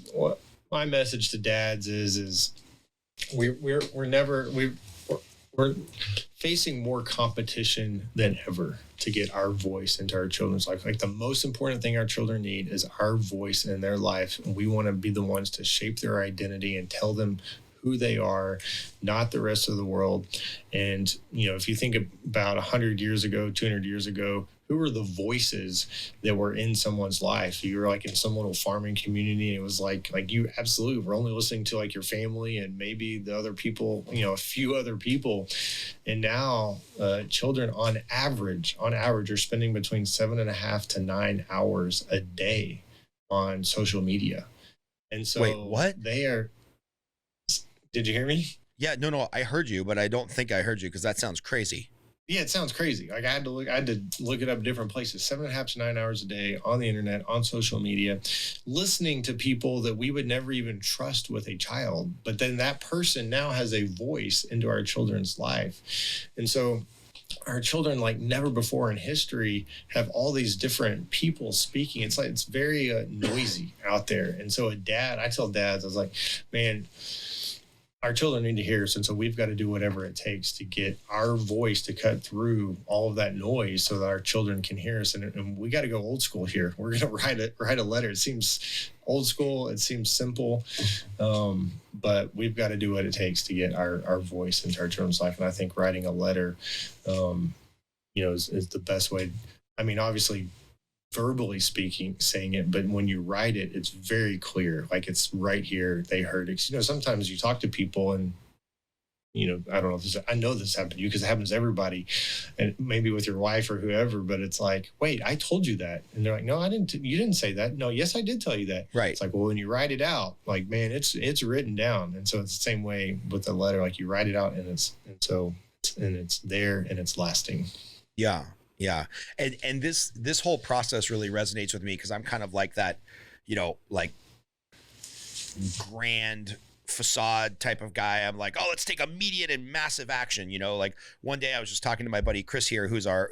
my message to dads is we're facing more competition than ever to get our voice into our children's life. Like, the most important thing our children need is our voice in their life. And we want to be the ones to shape their identity and tell them who they are, not the rest of the world. And, if you think about 100 years ago, 200 years ago, who were the voices that were in someone's life? You were like in some little farming community, and it was like you absolutely were only listening to like your family and maybe the other people, a few other people. And now children on average are spending between 7.5 to 9 hours a day on social media. And so wait, what? Did you hear me? Yeah, no, I heard you, but I don't think I heard you, because that sounds crazy. Yeah, it sounds crazy. Like, I had to look it up in different places. 7.5 to 9 hours a day on the internet, on social media, listening to people that we would never even trust with a child. But then that person now has a voice into our children's life. And so our children, like never before in history, have all these different people speaking. It's very noisy out there. And so I tell dads, I was like, man, our children need to hear us, and so we've got to do whatever it takes to get our voice to cut through all of that noise so that our children can hear us. And we got to go old school here. We're going to write a letter. It seems old school. It seems simple, but we've got to do what it takes to get our voice into our children's life. And I think writing a letter, is the best way. I mean, obviously, verbally speaking, saying it, but when you write it, it's very clear. Like, it's right here. They heard it. Sometimes you talk to people and, I don't know if I know this happened to you because it happens to everybody, and maybe with your wife or whoever, but it's like, wait, I told you that. And they're like, no, I didn't. You didn't say that. No, yes, I did tell you that. Right. It's like, well, when you write it out, like, man, it's written down. And so it's the same way with the letter. Like, you write it out, and it's there and it's lasting. Yeah. Yeah. And this whole process really resonates with me, because I'm kind of like that, like grand facade type of guy. I'm like, oh, let's take immediate and massive action. Like one day I was just talking to my buddy Chris here, who's our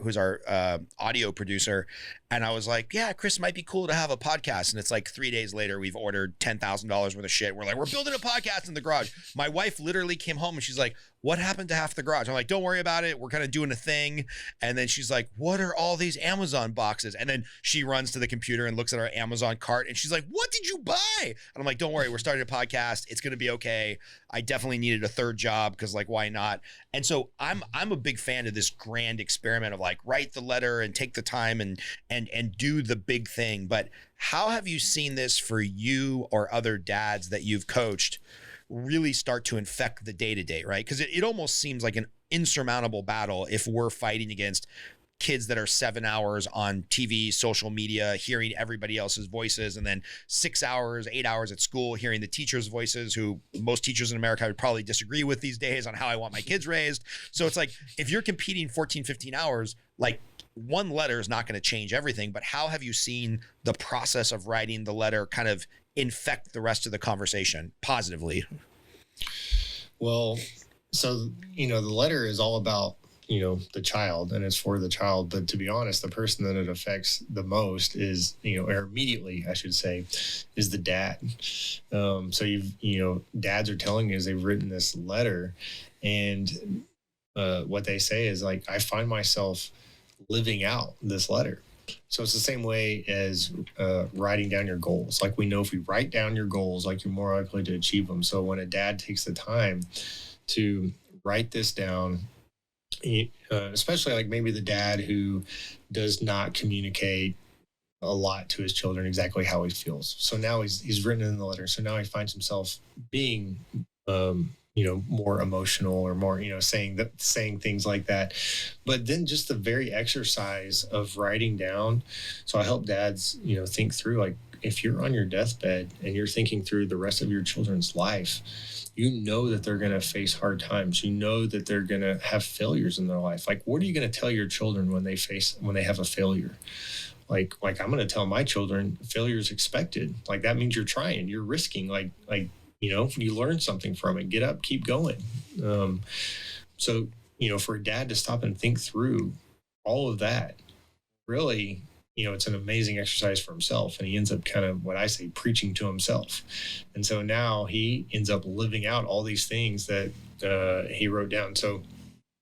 audio producer. And I was like, yeah, Chris, might be cool to have a podcast. And it's like 3 days later, we've ordered $10,000 worth of shit. We're like, we're building a podcast in the garage. My wife literally came home and she's like, what happened to half the garage? I'm like, don't worry about it. We're kind of doing a thing. And then she's like, what are all these Amazon boxes? And then she runs to the computer and looks at our Amazon cart, and she's like, what did you buy? And I'm like, don't worry. We're starting a podcast. It's going to be okay. I definitely needed a third job, because like, why not? And so I'm a big fan of this grand experiment of like, write the letter and take the time and do the big thing. But how have you seen this for you or other dads that you've coached really start to infect the day-to-day, right? Because it almost seems like an insurmountable battle if we're fighting against kids that are 7 hours on TV, social media, hearing everybody else's voices, and then 6 hours, 8 hours at school, hearing the teachers' voices, who most teachers in America would probably disagree with these days on how I want my kids raised. So it's like, if you're competing 14, 15 hours, like, one letter is not going to change everything. But how have you seen the process of writing the letter kind of infect the rest of the conversation positively? Well, so, the letter is all about, the child, and it's for the child. But to be honest, the person that it affects the most is, or immediately, I should say, is the dad. So dads are telling us they've written this letter, and what they say is like, I find myself living out this letter. So it's the same way as writing down your goals. Like, we know if you write down your goals, like, you're more likely to achieve them. So when a dad takes the time to write this down, especially like maybe the dad who does not communicate a lot to his children, exactly how he feels. So now he's written in the letter. So now he finds himself being, more emotional, or more, saying things like that. But then just the very exercise of writing down. So I help dads, think through, like, if you're on your deathbed and you're thinking through the rest of your children's life, that they're going to face hard times. That they're going to have failures in their life. Like, what are you going to tell your children when they have a failure? Like I'm going to tell my children, failure is expected. Like, that means you're trying, you're risking, you learn something from it, get up, keep going. So, for a dad to stop and think through all of that, really, it's an amazing exercise for himself. And he ends up kind of, what I say, preaching to himself. And so now he ends up living out all these things that he wrote down. So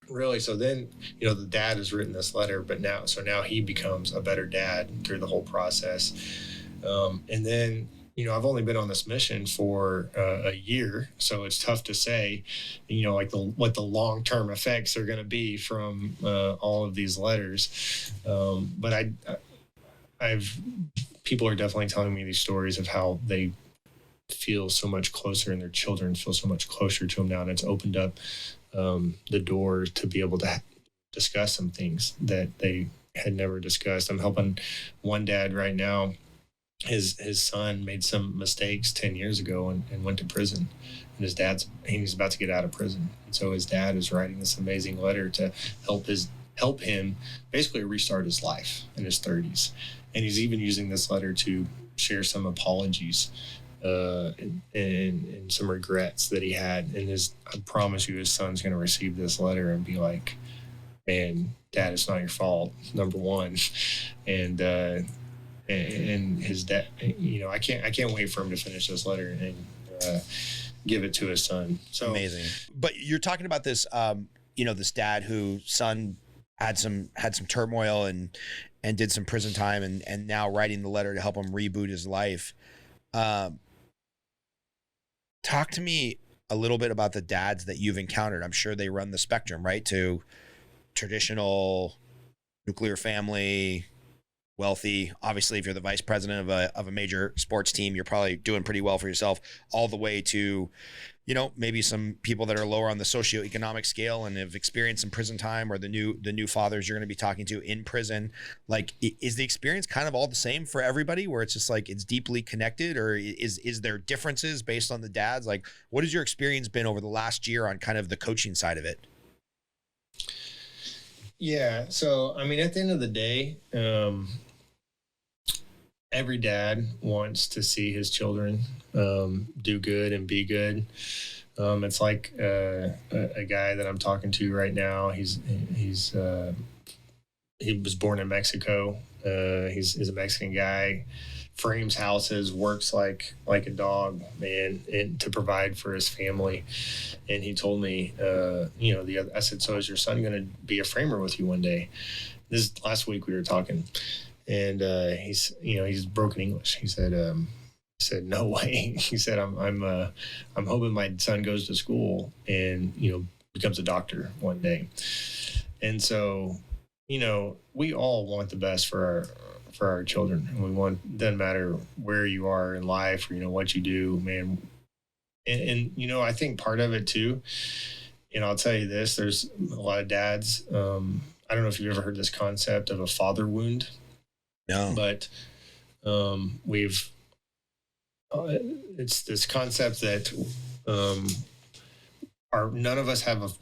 then, the dad has written this letter, but now he becomes a better dad through the whole process. And then, I've only been on this mission for a year, so it's tough to say, what the long-term effects are going to be from all of these letters. But people are definitely telling me these stories of how they feel so much closer, and their children feel so much closer to them now, and it's opened up the door to be able to discuss some things that they had never discussed. I'm helping one dad right now. His son made some mistakes 10 years ago and went to prison, and he's about to get out of prison. And so his dad is writing this amazing letter to help him basically restart his life in his 30s. And he's even using this letter to share some apologies and some regrets that he had. And I promise you, his son's going to receive this letter and be like, man, Dad, it's not your fault, number one. And his dad, I can't wait for him to finish this letter and give it to his son. So amazing. But you're talking about this, this dad whose son had some turmoil and did some prison time, and now writing the letter to help him reboot his life. Talk to me a little bit about the dads that you've encountered. I'm sure they run the spectrum, right? To traditional nuclear family, wealthy. Obviously, if you're the vice president of a major sports team, you're probably doing pretty well for yourself, all the way to, maybe some people that are lower on the socioeconomic scale and have experienced some prison time, or the new fathers you're going to be talking to in prison. Like, is the experience kind of all the same for everybody, where it's just like it's deeply connected, or is there differences based on the dads? Like, what has your experience been over the last year on kind of the coaching side of it? Yeah. So, I mean, at the end of the day, every dad wants to see his children do good and be good. It's like a guy that I'm talking to right now. He was born in Mexico. He's a Mexican guy, frames houses, works like a dog, man, and to provide for his family. And he told me, I said, so is your son going to be a framer with you one day? This last week we were talking. And he's broken English. He said, no way. He said, I'm hoping my son goes to school and, becomes a doctor one day. And so, we all want the best for our children. And we want, doesn't matter where you are in life or, what you do, man. And I think part of it too, I'll tell you this, there's a lot of dads. I don't know if you've ever heard this concept of a father wound. No. But it's this concept that none of us have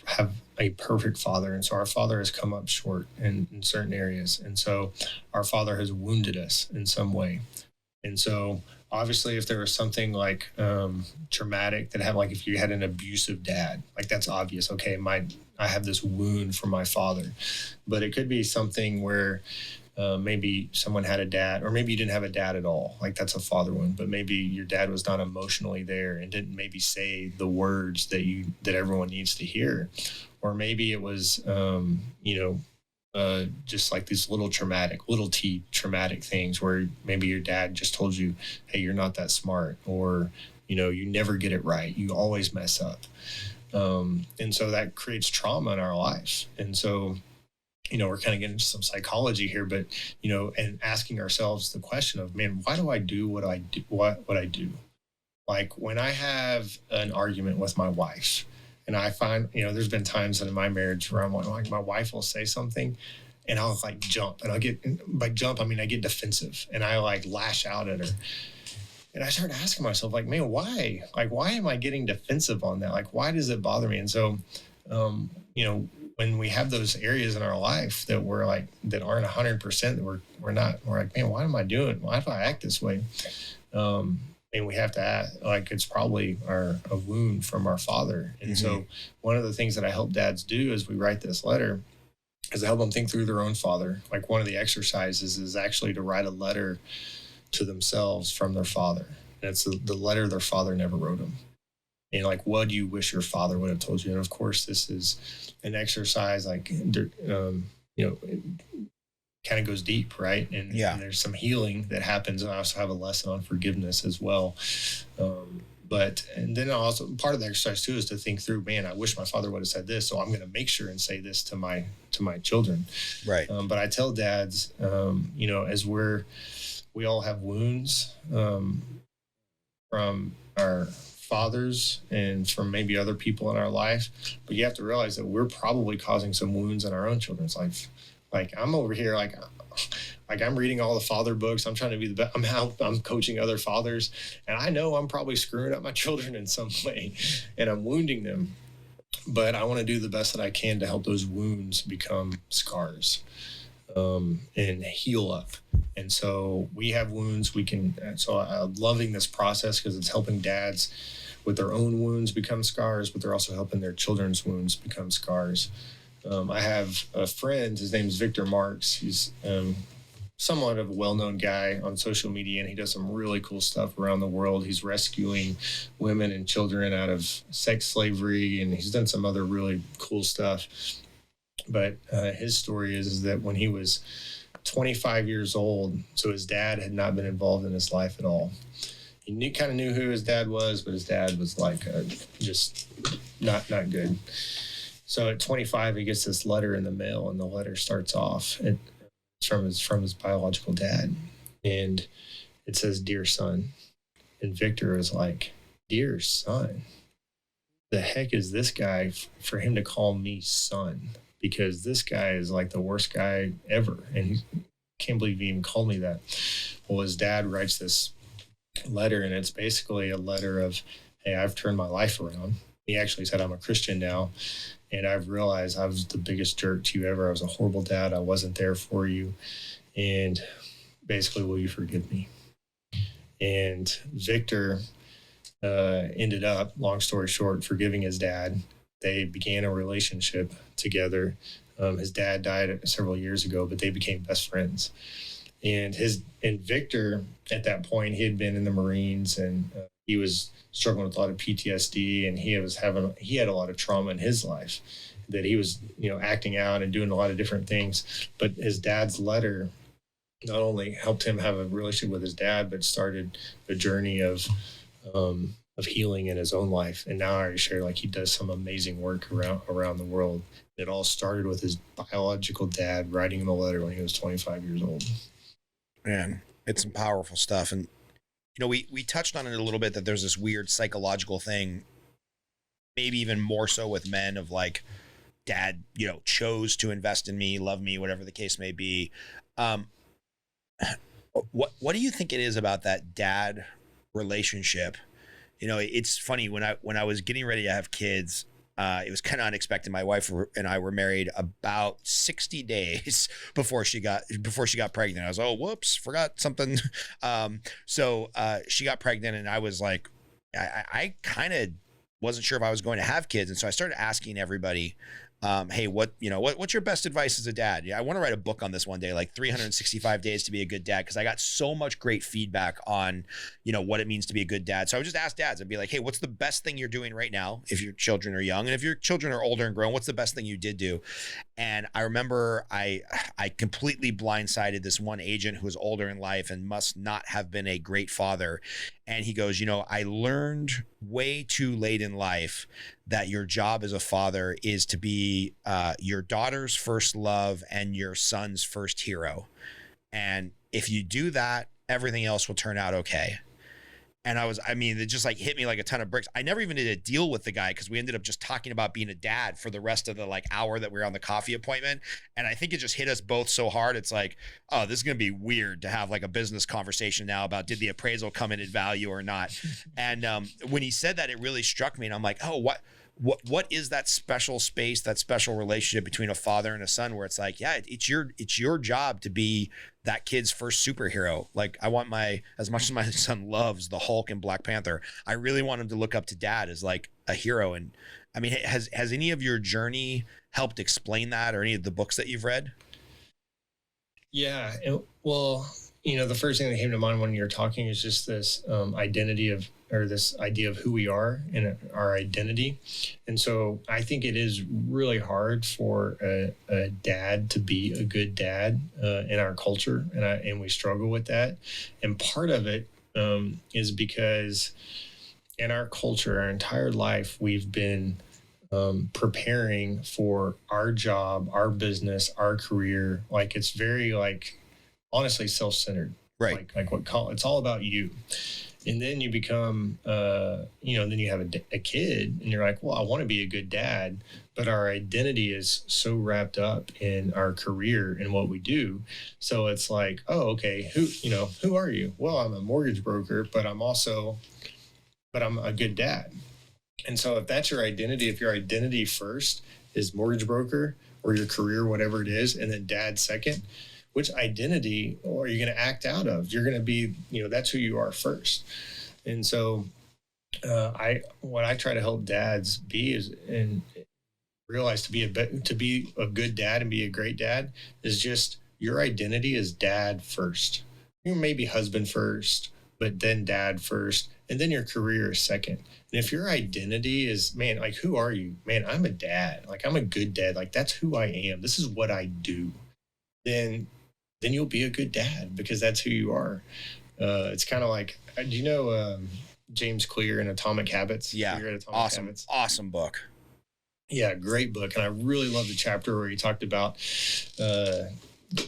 a perfect father, and so our father has come up short in certain areas, and so our father has wounded us in some way. And so obviously, if there was something like traumatic that happened, like if you had an abusive dad, like that's obvious. Okay, I have this wound from my father, but it could be something where maybe someone had a dad, or maybe you didn't have a dad at all. Like that's a father wound, but maybe your dad was not emotionally there and didn't maybe say the words that everyone needs to hear. Or maybe it was, just like these little traumatic things where maybe your dad just told you, hey, you're not that smart, or, you never get it right. You always mess up. And so that creates trauma in our life. And so we're kind of getting into some psychology here, but, and asking ourselves the question of, man, why do I do what I do, what I do? Like when I have an argument with my wife and I find, there's been times in my marriage where I'm like, my wife will say something and I'll like jump, and by jump, I mean, I get defensive and I like lash out at her. And I started asking myself, like, man, why? Like, why am I getting defensive on that? Like, why does it bother me? And so, when we have those areas in our life that we're like, that aren't 100%, that we're like, man, why am I doing? Why do I act this way? And we have to ask, like, it's probably a wound from our father. And so one of the things that I help dads do as we write this letter is I help them think through their own father. Like one of the exercises is actually to write a letter to themselves from their father. And it's the letter their father never wrote them. And like, what do you wish your father would have told you? And of course, this is an exercise like, it kind of goes deep, right? And there's some healing that happens. And I also have a lesson on forgiveness as well. And then also part of the exercise too is to think through, man, I wish my father would have said this, so I'm going to make sure and say this to my children. Right. But I tell dads, as we all have wounds from our fathers and from maybe other people in our life, but you have to realize that we're probably causing some wounds in our own children's life. Like I'm over here, like I'm reading all the father books. I'm trying to be the best. I'm coaching other fathers, and I know I'm probably screwing up my children in some way, and I'm wounding them. But I want to do the best that I can to help those wounds become scars and heal up. And so we have wounds. So I'm loving this process because it's helping dads with their own wounds become scars, but they're also helping their children's wounds become scars. I have a friend, his name is Victor Marks. He's somewhat of a well-known guy on social media, and he does some really cool stuff around the world. He's rescuing women and children out of sex slavery, and he's done some other really cool stuff. But his story is that when he was 25 years old, so his dad had not been involved in his life at all. He kind of knew who his dad was, but his dad was like just not good. So at 25, he gets this letter in the mail, and the letter starts off. It's from his biological dad, and it says, "Dear son." And Victor is like, "Dear son? The heck is this guy for him to call me son? Because this guy is like the worst guy ever, and he can't believe he even called me that." Well, his dad writes this letter, and it's basically a letter of, "Hey, I've turned my life around." He actually said, "I'm a Christian now, and I've realized I was the biggest jerk to you ever. I was a horrible dad. I wasn't there for you. And basically, will you forgive me?" And Victor ended up, long story short, forgiving his dad. They began a relationship together. His dad died several years ago, but they became best friends. And Victor, at that point, he had been in the Marines, and he was struggling with a lot of PTSD, and he had a lot of trauma in his life that he was, acting out and doing a lot of different things. But his dad's letter not only helped him have a relationship with his dad, but started a journey of healing in his own life. And now I already shared, like, he does some amazing work around the world. It all started with his biological dad writing him a letter when he was 25 years old. Man, it's some powerful stuff. And, we touched on it a little bit, that there's this weird psychological thing, maybe even more so with men, of like, dad, chose to invest in me, love me, whatever the case may be. What do you think it is about that dad relationship? It's funny, when I was getting ready to have kids, it was kind of unexpected. My wife and I were married about 60 days before she got pregnant. I was, oh, whoops, forgot something. So she got pregnant, and I was like, I kind of wasn't sure if I was going to have kids. And so I started asking everybody, hey, what's your best advice as a dad? Yeah, I want to write a book on this one day, like 365 days to be a good dad, because I got so much great feedback on, what it means to be a good dad. So I would just ask dads. I'd be like, hey, what's the best thing you're doing right now if your children are young? And if your children are older and grown, what's the best thing you did do? And I remember I completely blindsided this one agent who was older in life and must not have been a great father. And he goes, I learned way too late in life that your job as a father is to be your daughter's first love and your son's first hero. And if you do that, everything else will turn out okay. And it just like hit me like a ton of bricks. I never even did a deal with the guy because we ended up just talking about being a dad for the rest of the like hour that we were on the coffee appointment. And I think it just hit us both so hard. It's like, oh, this is going to be weird to have like a business conversation now about did the appraisal come in at value or not. And when he said that, it really struck me. And I'm like, oh, what is that special space, that special relationship between a father and a son where it's like, yeah, it's your job to be that kid's first superhero. Like I want as much as my son loves the Hulk and Black Panther, I really want him to look up to dad as like a hero. And I mean, has any of your journey helped explain that or any of the books that you've read? Yeah. Well, the first thing that came to mind when you're talking is just this this idea of who we are and our identity. And so I think it is really hard for a dad to be a good dad in our culture. And we struggle with that. And part of it is because in our culture, our entire life, we've been preparing for our job, our business, our career. Like it's very honestly self-centered. Right. It's all about you. And then you become, then you have a kid and you're like, well, I want to be a good dad, but our identity is so wrapped up in our career and what we do. So it's like, oh, okay, who are you? Well, I'm a mortgage broker, but I'm a good dad. And so if that's your identity, if your identity first is mortgage broker or your career, whatever it is, and then dad second, which identity are you going to act out of? You're going to be, that's who you are first. And so what I try to help dads be is, and realize to be a good dad and be a great dad is just your identity is dad first. You may be husband first, but then dad first, and then your career is second. And if your identity is, man, like, who are you? Man, I'm a dad. Like, I'm a good dad. Like, that's who I am. This is what I do. Then you'll be a good dad because that's who you are. It's kind of like, do you know James Clear in Atomic Habits? Yeah, awesome book. Yeah, great book. And I really love the chapter where he talked about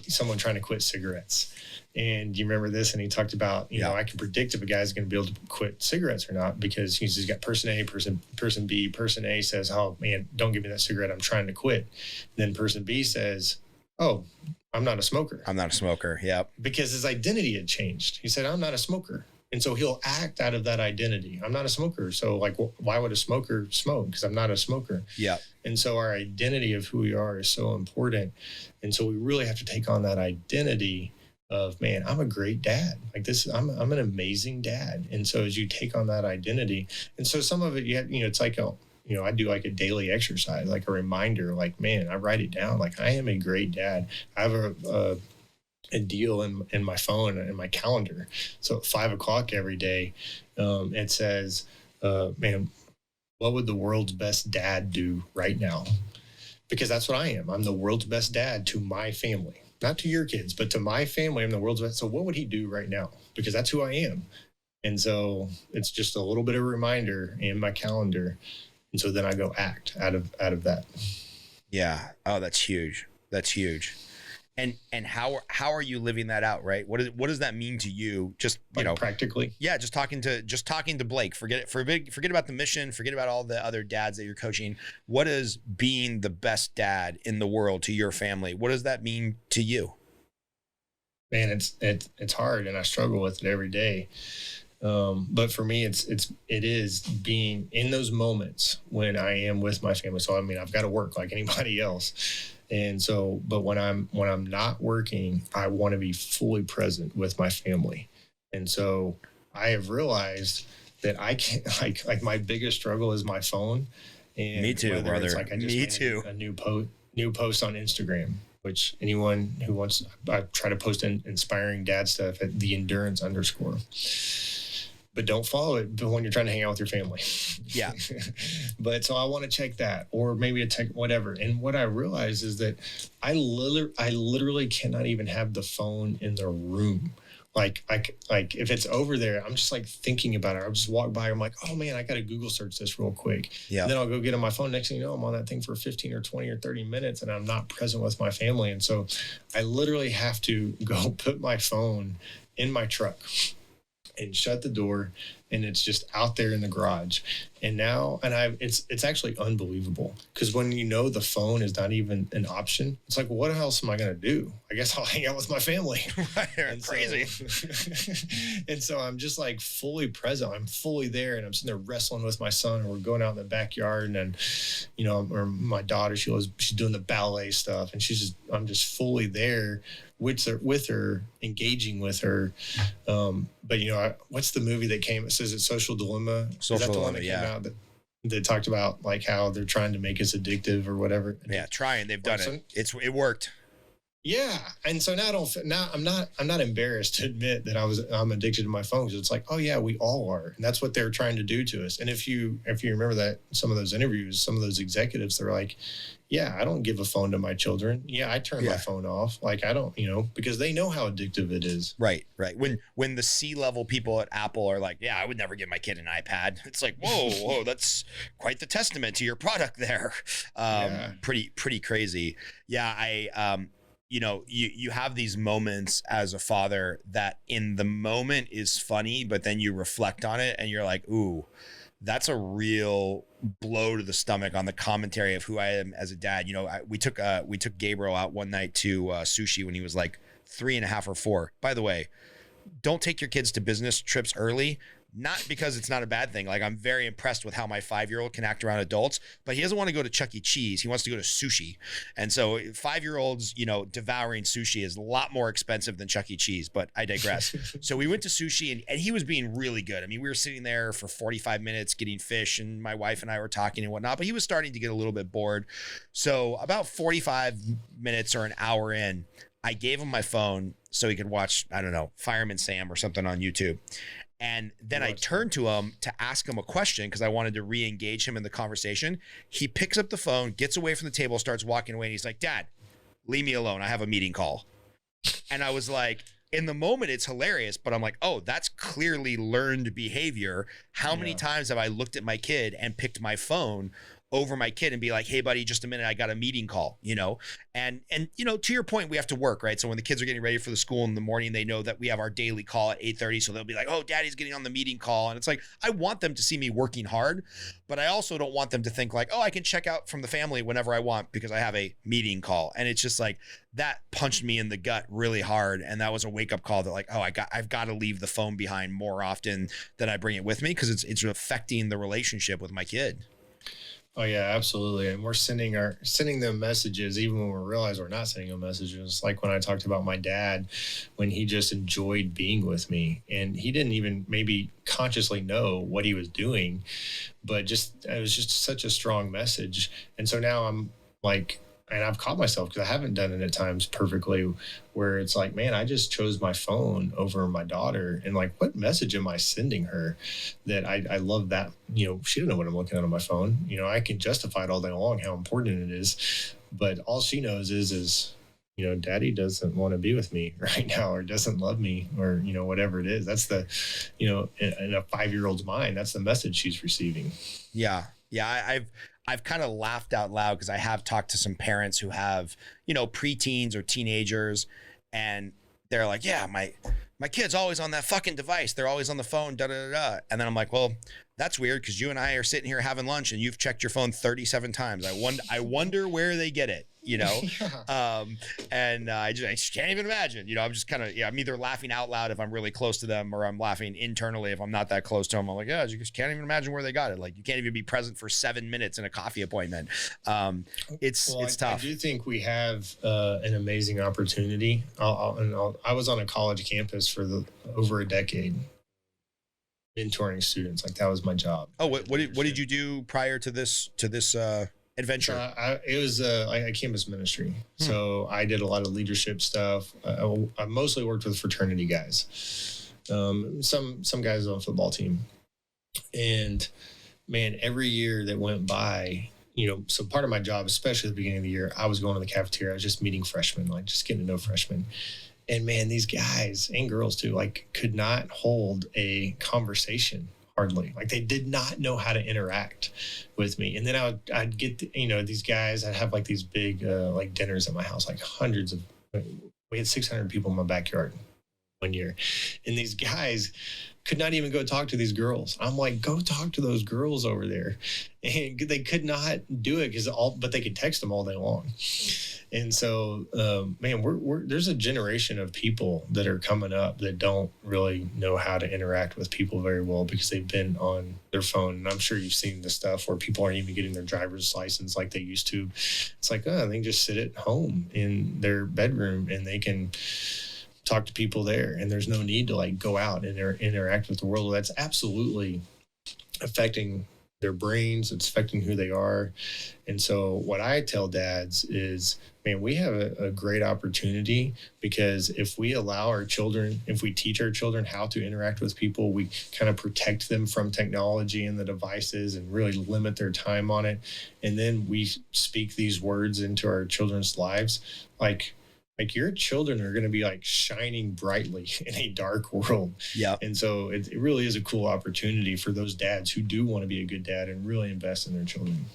someone trying to quit cigarettes. And you remember this? And he talked about, I can predict if a guy's going to be able to quit cigarettes or not because he's got person A, person B. Person A says, oh, man, don't give me that cigarette. I'm trying to quit. And then person B says, oh, I'm not a smoker. I'm not a smoker. Yep. Because his identity had changed. He said, I'm not a smoker. And so he'll act out of that identity. I'm not a smoker. So why would a smoker smoke? Because I'm not a smoker. Yeah. And so our identity of who we are is so important. And so we really have to take on that identity of, man, I'm a great dad. Like this, I'm an amazing dad. And so as you take on that identity, and so some of it, it's like I do like a daily exercise, like a reminder, like, man, I write it down. Like I am a great dad. I have a deal in my phone and my calendar. So at 5:00 every day, it says, man, what would the world's best dad do right now? Because that's what I am. I'm the world's best dad to my family, not to your kids, but to my family. I'm the world's best. So what would he do right now? Because that's who I am. And so it's just a little bit of a reminder in my calendar. And so then I go act out of that. Yeah. Oh, that's huge. That's huge. And how are you living that out, right? What does that mean to you? Just practically. Yeah, just talking to Blake. Forget about the mission. Forget about all the other dads that you're coaching. What is being the best dad in the world to your family? What does that mean to you? Man, it's hard, and I struggle with it every day. But for me, it is being in those moments when I am with my family. So I mean, I've got to work like anybody else. And so, but when I'm not working, I want to be fully present with my family. And so I have realized that I can't, like my biggest struggle is my phone. And me too, brother. Me too. A new post on Instagram, which anyone who wants, I try to post inspiring dad stuff at the endurance_. but don't follow it when you're trying to hang out with your family. Yeah. But so I want to check that, or maybe a tech, whatever. And what I realized is that I literally cannot even have the phone in the room. Like if it's over there, I'm just like thinking about it. I'll just walk by. I'm like, oh man, I got to Google search this real quick. Yeah. And then I'll go get on my phone. Next thing you know, I'm on that thing for 15 or 20 or 30 minutes and I'm not present with my family. And so I literally have to go put my phone in my truck and shut the door, and it's just out there in the garage. And now, it's actually unbelievable, because when you know the phone is not even an option, it's like, well, what else am I going to do? I guess I'll hang out with my family. Right, crazy. And so I'm just like fully present. I'm fully there, and I'm sitting there wrestling with my son, or we're going out in the backyard, and you know, or my daughter, she's doing the ballet stuff, and I'm just fully there with her, engaging with her. But you know, what's the movie that came? It says it's Social Dilemma. Social Dilemma, yeah. That talked about like how they're trying to make us addictive or whatever. Yeah, trying. They've done it. It worked. Yeah, and so now I'm not embarrassed to admit that I'm addicted to my phone, because it's like, oh yeah, we all are, and that's what they're trying to do to us. And if you remember that some of those interviews, some of those executives, they're like, yeah, I don't give a phone to my children. Yeah, I turn my phone off. Like I don't, you know, because they know how addictive it is. Right. When the C-level people at Apple are like, yeah, I would never give my kid an iPad. It's like, whoa, that's quite the testament to your product there. Pretty crazy. Yeah, you know, you have these moments as a father that in the moment is funny, but then you reflect on it and you're like, ooh, that's a real blow to the stomach on the commentary of who I am as a dad. You know, we took Gabriel out one night to sushi when he was like 3.5 or 4. By the way, don't take your kids to business trips early. Not because it's not a bad thing. Like, I'm very impressed with how my 5-year-old can act around adults, but he doesn't want to go to Chuck E. Cheese. He wants to go to sushi. And so 5-year-olds, you know, devouring sushi is a lot more expensive than Chuck E. Cheese, but I digress. So we went to sushi and he was being really good. I mean, we were sitting there for 45 minutes getting fish, and my wife and I were talking and whatnot, but he was starting to get a little bit bored. So about 45 minutes or an hour in, I gave him my phone so he could watch, I don't know, Fireman Sam or something on YouTube. And then I turned to him to ask him a question because I wanted to re-engage him in the conversation. He picks up the phone, gets away from the table, starts walking away, and he's like, Dad, leave me alone. I have a meeting call. And I was like, in the moment, it's hilarious, but I'm like, oh, that's clearly learned behavior. How many times have I looked at my kid and picked my phone over my kid and be like, hey buddy, just a minute, I got a meeting call, you know? And, you know, to your point, we have to work, right? So when the kids are getting ready for the school in the morning, they know that we have our daily call at 8:30. So they'll be like, oh, daddy's getting on the meeting call. And it's like, I want them to see me working hard, but I also don't want them to think like, oh, I can check out from the family whenever I want because I have a meeting call. And it's just like, that punched me in the gut really hard. And that was a wake up call that like, oh, I've got to leave the phone behind more often than I bring it with me, because it's affecting the relationship with my kid. Oh yeah, absolutely. And we're sending them messages even when we realize we're not sending them messages. Like when I talked about my dad, when he just enjoyed being with me, and he didn't even maybe consciously know what he was doing, but it was just such a strong message. And so now I'm like, and I've caught myself, because I haven't done it at times perfectly, where it's like, man, I just chose my phone over my daughter. And like, what message am I sending her that I love that, you know, she doesn't know what I'm looking at on my phone. You know, I can justify it all day long how important it is, but all she knows is, you know, daddy doesn't want to be with me right now, or doesn't love me, or, you know, whatever it is. That's the, you know, in a 5-year-old's mind, that's the message she's receiving. Yeah. Yeah. I've kind of laughed out loud because I have talked to some parents who have, you know, preteens or teenagers, and they're like, yeah, my kid's always on that fucking device. They're always on the phone, da da da da. And then I'm like, well, that's weird, because you and I are sitting here having lunch and you've checked your phone 37 times. I wonder where they get it, you know? And I just can't even imagine, you know. I'm just kind of, I'm either laughing out loud if I'm really close to them, or I'm laughing internally if I'm not that close to them. I'm like, yeah, you just can't even imagine where they got it. Like, you can't even be present for 7 minutes in a coffee appointment. It's tough. I do think we have an amazing opportunity. I was on a college campus for over a decade, mentoring students. Like, that was my job. Oh, what did you do prior to this adventure? It was a campus ministry. So I did a lot of leadership stuff. I mostly worked with fraternity guys. Some guys on a football team. And man, every year that went by, so part of my job, especially at the beginning of the year, I was going to the cafeteria. I was just meeting freshmen, like just getting to know freshmen. And man, these guys and girls too, like could not hold a conversation hardly. Like they did not know how to interact with me. And then I'd get, these guys, I'd have like these big like dinners at my house, like we had 600 people in my backyard one year. And these guys could not even go talk to these girls. I'm like, go talk to those girls over there. And they could not do it but they could text them all day long. And so, man, there's a generation of people that are coming up that don't really know how to interact with people very well because they've been on their phone. And I'm sure you've seen the stuff where people aren't even getting their driver's license like they used to. It's like, they can just sit at home in their bedroom and they can talk to people there, and there's no need to like go out and interact with the world. That's absolutely affecting their brains. It's affecting who they are. And so what I tell dads is, man, we have a great opportunity, because if we teach our children how to interact with people, we kind of protect them from technology and the devices and really limit their time on it. And then we speak these words into our children's lives. Like your children are going to be like shining brightly in a dark world. Yeah. And so it really is a cool opportunity for those dads who do want to be a good dad and really invest in their children.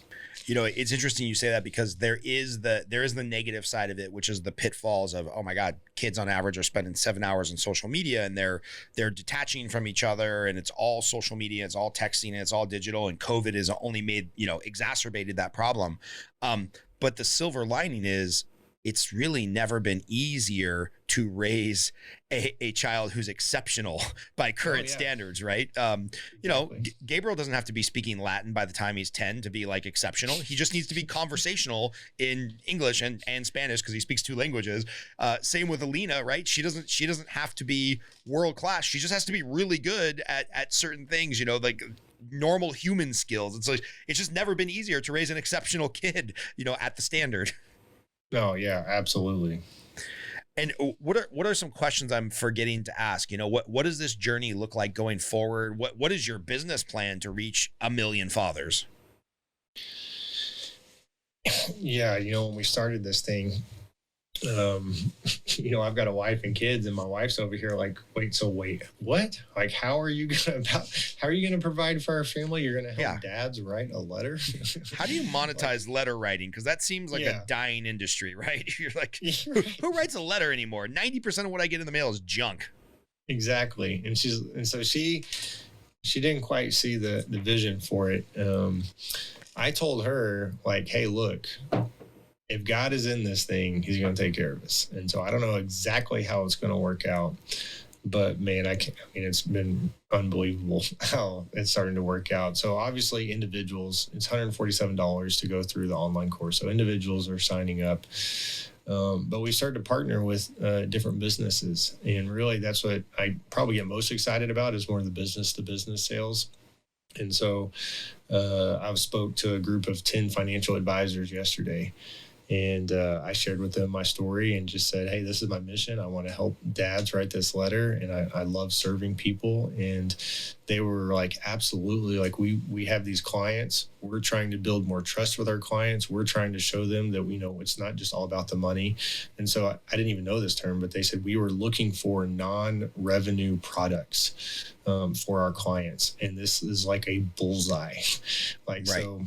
It's interesting you say that, because there is the negative side of it, which is the pitfalls of, oh my God, kids on average are spending 7 hours on social media, and they're detaching from each other, and it's all social media, it's all texting, and it's all digital, and COVID has only made, exacerbated that problem. But the silver lining is, it's really never been easier to raise a child who's exceptional by current standards, right? Exactly. Gabriel doesn't have to be speaking Latin by the time he's 10 to be like exceptional. He just needs to be conversational in English and Spanish, because he speaks 2 languages. Same with Alina, right? She doesn't have to be world class. She just has to be really good at certain things, like normal human skills. It's like, it's just never been easier to raise an exceptional kid, at the standard. Oh yeah, absolutely. And what are some questions I'm forgetting to ask? What does this journey look like going forward? What is your business plan to reach 1 million fathers? Yeah, when we started this thing, I've got a wife and kids, and my wife's over here like, wait, what? Like, how are you gonna provide for our family? You're gonna help dads write a letter? How do you monetize letter writing? Because that seems like a dying industry, right? You're like, who writes a letter anymore? 90% of what I get in the mail is junk. Exactly. And so she didn't quite see the vision for it. I told her, like, hey, look, if God is in this thing, he's going to take care of us. And so I don't know exactly how it's going to work out, but man, it's been unbelievable how it's starting to work out. So obviously individuals, it's $147 to go through the online course. So individuals are signing up. But we started to partner with different businesses. And really that's what I probably get most excited about, is more of the business to business sales. And so I spoke to a group of 10 financial advisors yesterday. And I shared with them my story and just said, hey, this is my mission. I want to help dads write this letter. And I love serving people. And they were like, absolutely. Like, we have these clients. We're trying to build more trust with our clients. We're trying to show them that it's not just all about the money. And so I didn't even know this term, but they said we were looking for non-revenue products for our clients. And this is like a bullseye. Like, right. So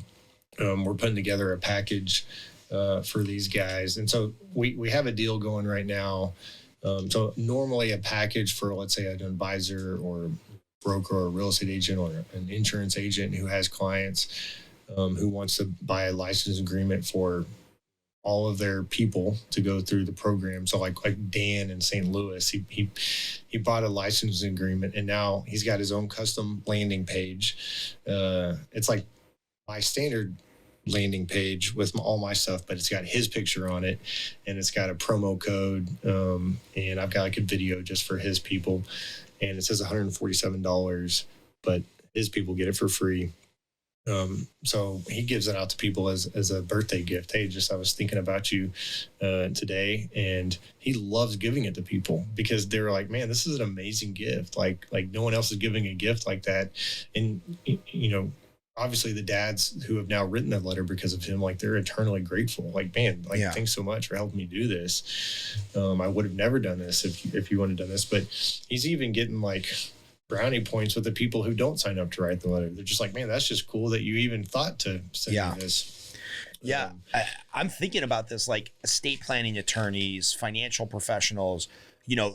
we're putting together a package for these guys. And so we have a deal going right now. So normally a package for, let's say, an advisor or broker or a real estate agent or an insurance agent who has clients who wants to buy a license agreement for all of their people to go through the program. So like Dan in St. Louis, he bought a license agreement, and now he's got his own custom landing page. It's like my standard landing page with all my stuff, but it's got his picture on it, and it's got a promo code, and I've got like a video just for his people, and it says $147, but his people get it for free. So he gives it out to people as a birthday gift. Hey, I was thinking about you today, and he loves giving it to people because they're like, man, this is an amazing gift. Like no one else is giving a gift like that. And obviously the dads who have now written that letter because of him, like they're eternally grateful. Like, man, like thanks so much for helping me do this. I would have never done this if you wouldn't have done this. But he's even getting like brownie points with the people who don't sign up to write the letter. They're just like, man, that's just cool that you even thought to send me this. Yeah. I'm thinking about this, like estate planning attorneys, financial professionals,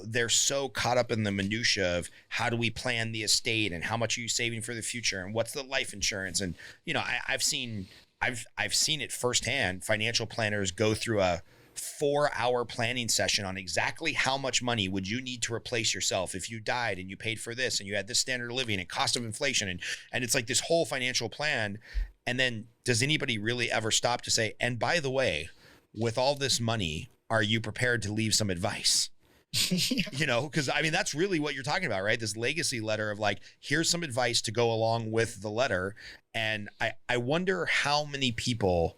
they're so caught up in the minutia of how do we plan the estate and how much are you saving for the future and what's the life insurance. And, I've seen it firsthand. Financial planners go through a 4-hour planning session on exactly how much money would you need to replace yourself if you died and you paid for this and you had this standard of living and cost of inflation. And it's like this whole financial plan. And then does anybody really ever stop to say, and by the way, with all this money, are you prepared to leave some advice? Because that's really what you're talking about, right? This legacy letter of like, here's some advice to go along with the letter. And I wonder how many people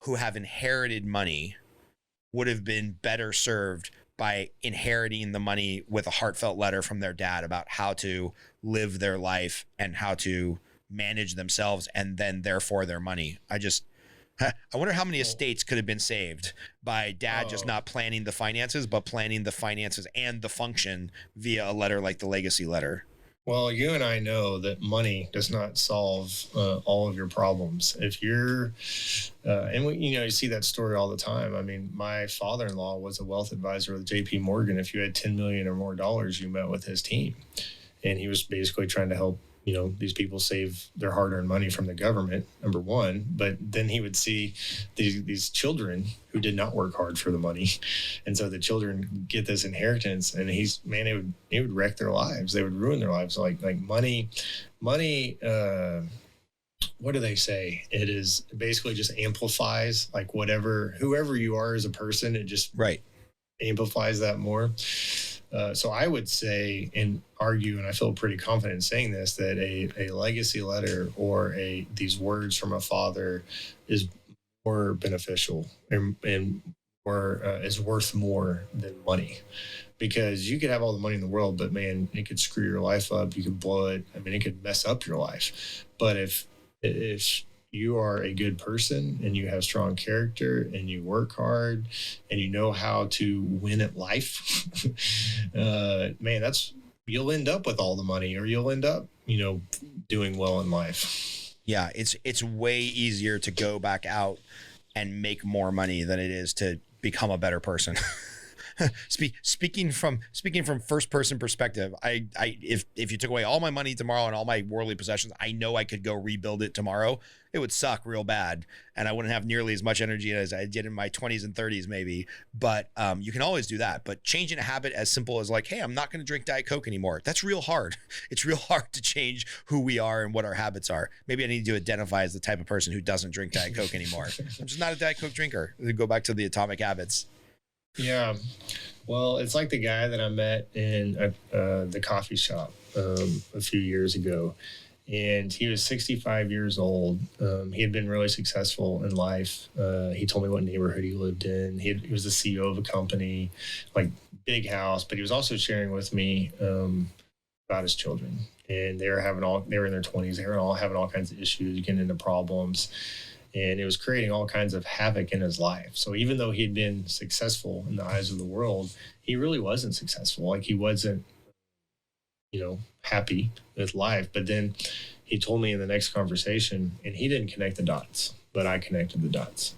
who have inherited money would have been better served by inheriting the money with a heartfelt letter from their dad about how to live their life and how to manage themselves and then therefore their money. I wonder how many estates could have been saved by dad just not planning the finances, but planning the finances and the function via a letter like the legacy letter. Well, you and I know that money does not solve all of your problems. If you're, you see that story all the time. I mean, my father-in-law was a wealth advisor with J.P. Morgan. If you had $10 million or more, you met with his team, and he was basically trying to help these people save their hard-earned money from the government, number one. But then he would see these children who did not work hard for the money. And so the children get this inheritance, and it would wreck their lives. They would ruin their lives. Like money, what do they say? It is basically just amplifies like whoever you are as a person, it just amplifies that more. So I would say and argue, and I feel pretty confident in saying this, that a legacy letter or these words from a father is more beneficial and more is worth more than money, because you could have all the money in the world, but man, it could screw your life up. You could blow it. I mean, it could mess up your life. But if you are a good person and you have strong character and you work hard and you know how to win at life, man, you'll end up with all the money, or you'll end up, doing well in life. Yeah. It's way easier to go back out and make more money than it is to become a better person. Speaking from first person perspective, if you took away all my money tomorrow and all my worldly possessions, I know I could go rebuild it tomorrow. It would suck real bad, and I wouldn't have nearly as much energy as I did in my 20s and 30s maybe. But you can always do that. But changing a habit as simple as like, hey, I'm not going to drink Diet Coke anymore. That's real hard. It's real hard to change who we are and what our habits are. Maybe I need to identify as the type of person who doesn't drink Diet Coke anymore. I'm just not a Diet Coke drinker. Go back to the atomic habits. Yeah. Well, it's like the guy that I met in the coffee shop a few years ago, and he was 65 years old. He had been really successful in life. He told me what neighborhood he lived in. He was the CEO of a company, like big house, but he was also sharing with me about his children. And they were in their 20s. They were all having all kinds of issues, getting into problems. And it was creating all kinds of havoc in his life. So even though he had been successful in the eyes of the world, he really wasn't successful. Like he wasn't, happy with life. But then he told me in the next conversation, and he didn't connect the dots, but I connected the dots.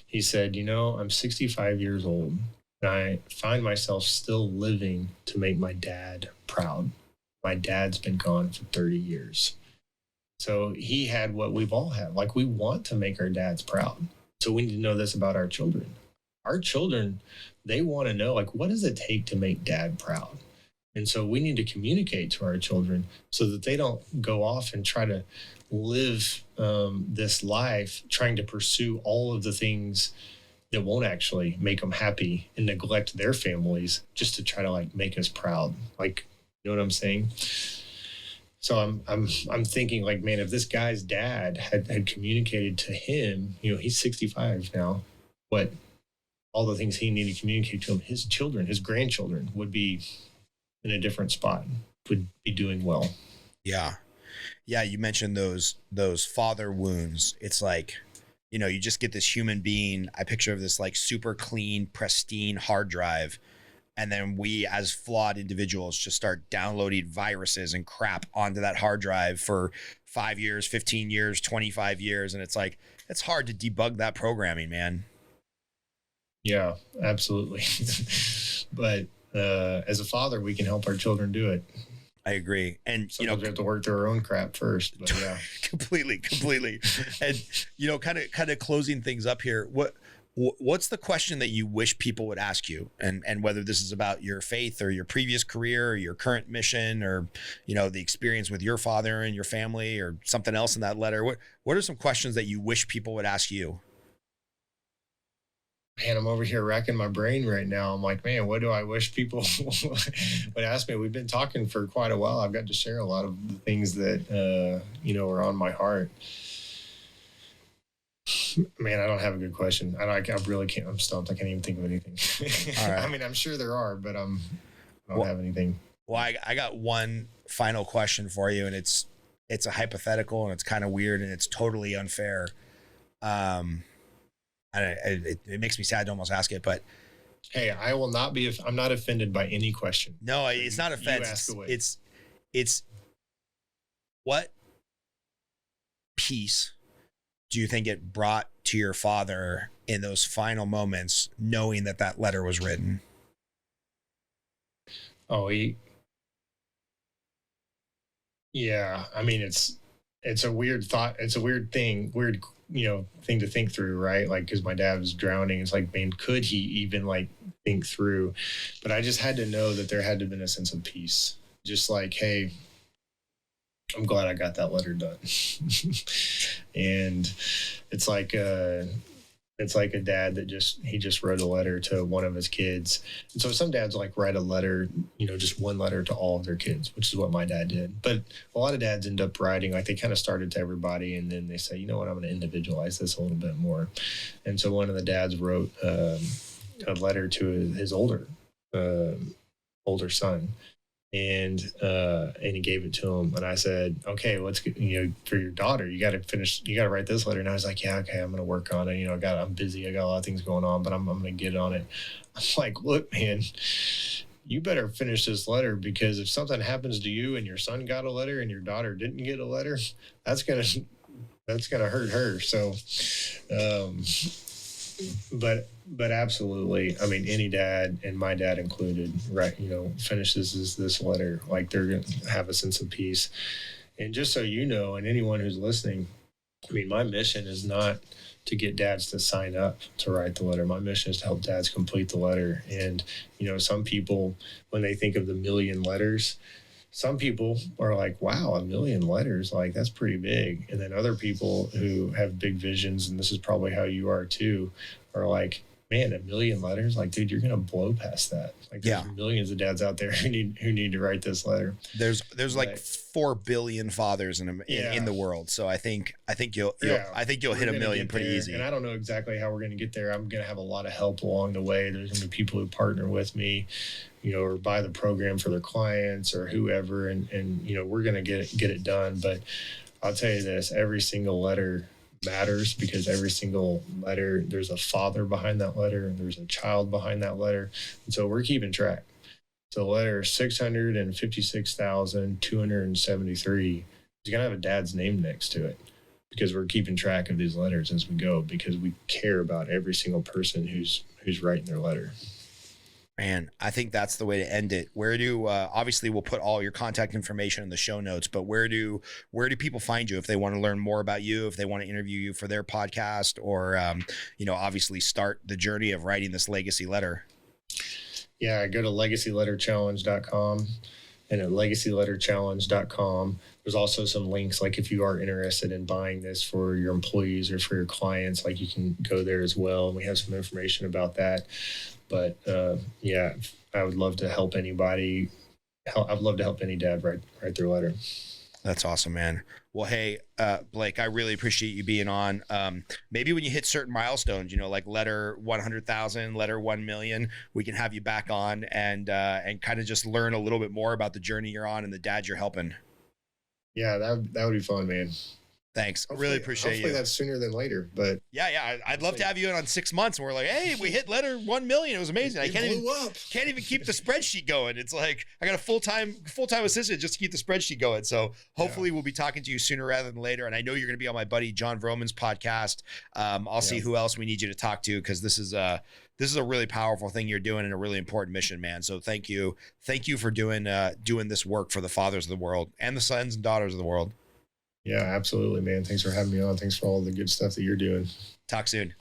He said, I'm 65 years old, and I find myself still living to make my dad proud. My dad's been gone for 30 years. So he had what we've all had. Like, we want to make our dads proud. So we need to know this about our children. Our children, they want to know, like, what does it take to make dad proud? And so we need to communicate to our children so that they don't go off and try to live this life trying to pursue all of the things that won't actually make them happy and neglect their families just to try to like make us proud. Like, you know what I'm saying? So I'm thinking like, man, if this guy's dad had communicated to him, he's 65 now, what all the things he needed to communicate to him, his children, his grandchildren would be in a different spot, would be doing well. Yeah. Yeah. You mentioned those father wounds. It's like, you just get this human being. I picture of this like super clean, pristine hard drive. And then we as flawed individuals just start downloading viruses and crap onto that hard drive for 5 years, 15 years, 25 years. And it's like, it's hard to debug that programming, man. Yeah, absolutely. But as a father, we can help our children do it. I agree. And, sometimes we have to work through our own crap first, but yeah. completely. And, kind of closing things up here. What's the question that you wish people would ask you? And whether this is about your faith or your previous career or your current mission or, the experience with your father and your family or something else in that letter. What are some questions that you wish people would ask you? Man, I'm over here racking my brain right now. I'm like, man, what do I wish people would ask me? We've been talking for quite a while. I've got to share a lot of the things that, are on my heart. Man, I don't have a good question. I really can't. I'm stumped. I can't even think of anything. All right. I mean, I'm sure there are, but I don't have anything. Well, I got one final question for you, and it's a hypothetical, and it's kind of weird, and it's totally unfair. It makes me sad to almost ask it, but hey, I will not be. I'm not offended by any question. No, it's not offense. You ask away. It's what peace do you think it brought to your father in those final moments, knowing that letter was written? Oh, yeah. I mean, it's a weird thought. It's a weird thing to think through, right? Like, because my dad was drowning. It's like, man, could he even like think through? But I just had to know that there had to have been a sense of peace. Just like, hey, I'm glad I got that letter done. And it's like a dad that just wrote a letter to one of his kids. And so some dads like write a letter, just one letter to all of their kids, which is what my dad did. But a lot of dads end up writing, like they kind of started to everybody. And then they say, you know what, I'm going to individualize this a little bit more. And so one of the dads wrote a letter to his older son. And he gave it to him, and I said, okay, let's get, for your daughter, you got to write this letter. And I was like, yeah, okay, I'm going to work on it. I'm busy. I got a lot of things going on, but I'm going to get on it. I'm like, look, man, you better finish this letter, because if something happens to you and your son got a letter and your daughter didn't get a letter, that's going to hurt her. So, but absolutely, I mean, any dad, and my dad included, right, finishes this letter, like they're going to have a sense of peace. And just so you know, and anyone who's listening, I mean, my mission is not to get dads to sign up to write the letter. My mission is to help dads complete the letter. And, some people, when they think of the 1,000,000 letters, some people are like, wow, 1,000,000 letters, like that's pretty big. And then other people who have big visions, and this is probably how you are too, are like, man, 1,000,000 letters, like, dude, you're gonna blow past that. Like, there's millions of dads out there who need to write this letter. There's like 4 billion fathers in the world, so I think you'll hit 1,000,000 pretty easy. And I don't know exactly how we're gonna get there. I'm gonna have a lot of help along the way. There's gonna be people who partner with me, or buy the program for their clients or whoever, and we're gonna get it done. But I'll tell you this: every single letter matters, because every single letter, there's a father behind that letter, and there's a child behind that letter, and so we're keeping track. So letter 656,273 is gonna have a dad's name next to it, because we're keeping track of these letters as we go, because we care about every single person who's writing their letter. Man, I think that's the way to end it. Where do obviously we'll put all your contact information in the show notes, but where do people find you if they want to learn more about you, if they want to interview you for their podcast, or obviously start the journey of writing this legacy letter? Yeah, go to legacyletterchallenge.com, and at legacyletterchallenge.com, there's also some links, like if you are interested in buying this for your employees or for your clients, like you can go there as well. And we have some information about that. But I would love to help anybody. I'd love to help any dad write their letter. That's awesome, man. Well, hey, Blake, I really appreciate you being on. Maybe when you hit certain milestones, like letter 100,000, letter 1 million, we can have you back on and kind of just learn a little bit more about the journey you're on and the dad you're helping. Yeah, that would be fun, man. Thanks. I really appreciate you. Hopefully that's sooner than later, but yeah, I'd love to have you in on 6 months. And we're like, hey, we hit letter 1 million. It was amazing. I can't even keep the spreadsheet going. It's like I got a full-time assistant just to keep the spreadsheet going. So hopefully we'll be talking to you sooner rather than later. And I know you're going to be on my buddy John Vroman's podcast. I'll see who else we need you to talk to, because this is a really powerful thing you're doing and a really important mission, man. So thank you for doing this work for the fathers of the world and the sons and daughters of the world. Yeah, absolutely, man. Thanks for having me on. Thanks for all the good stuff that you're doing. Talk soon.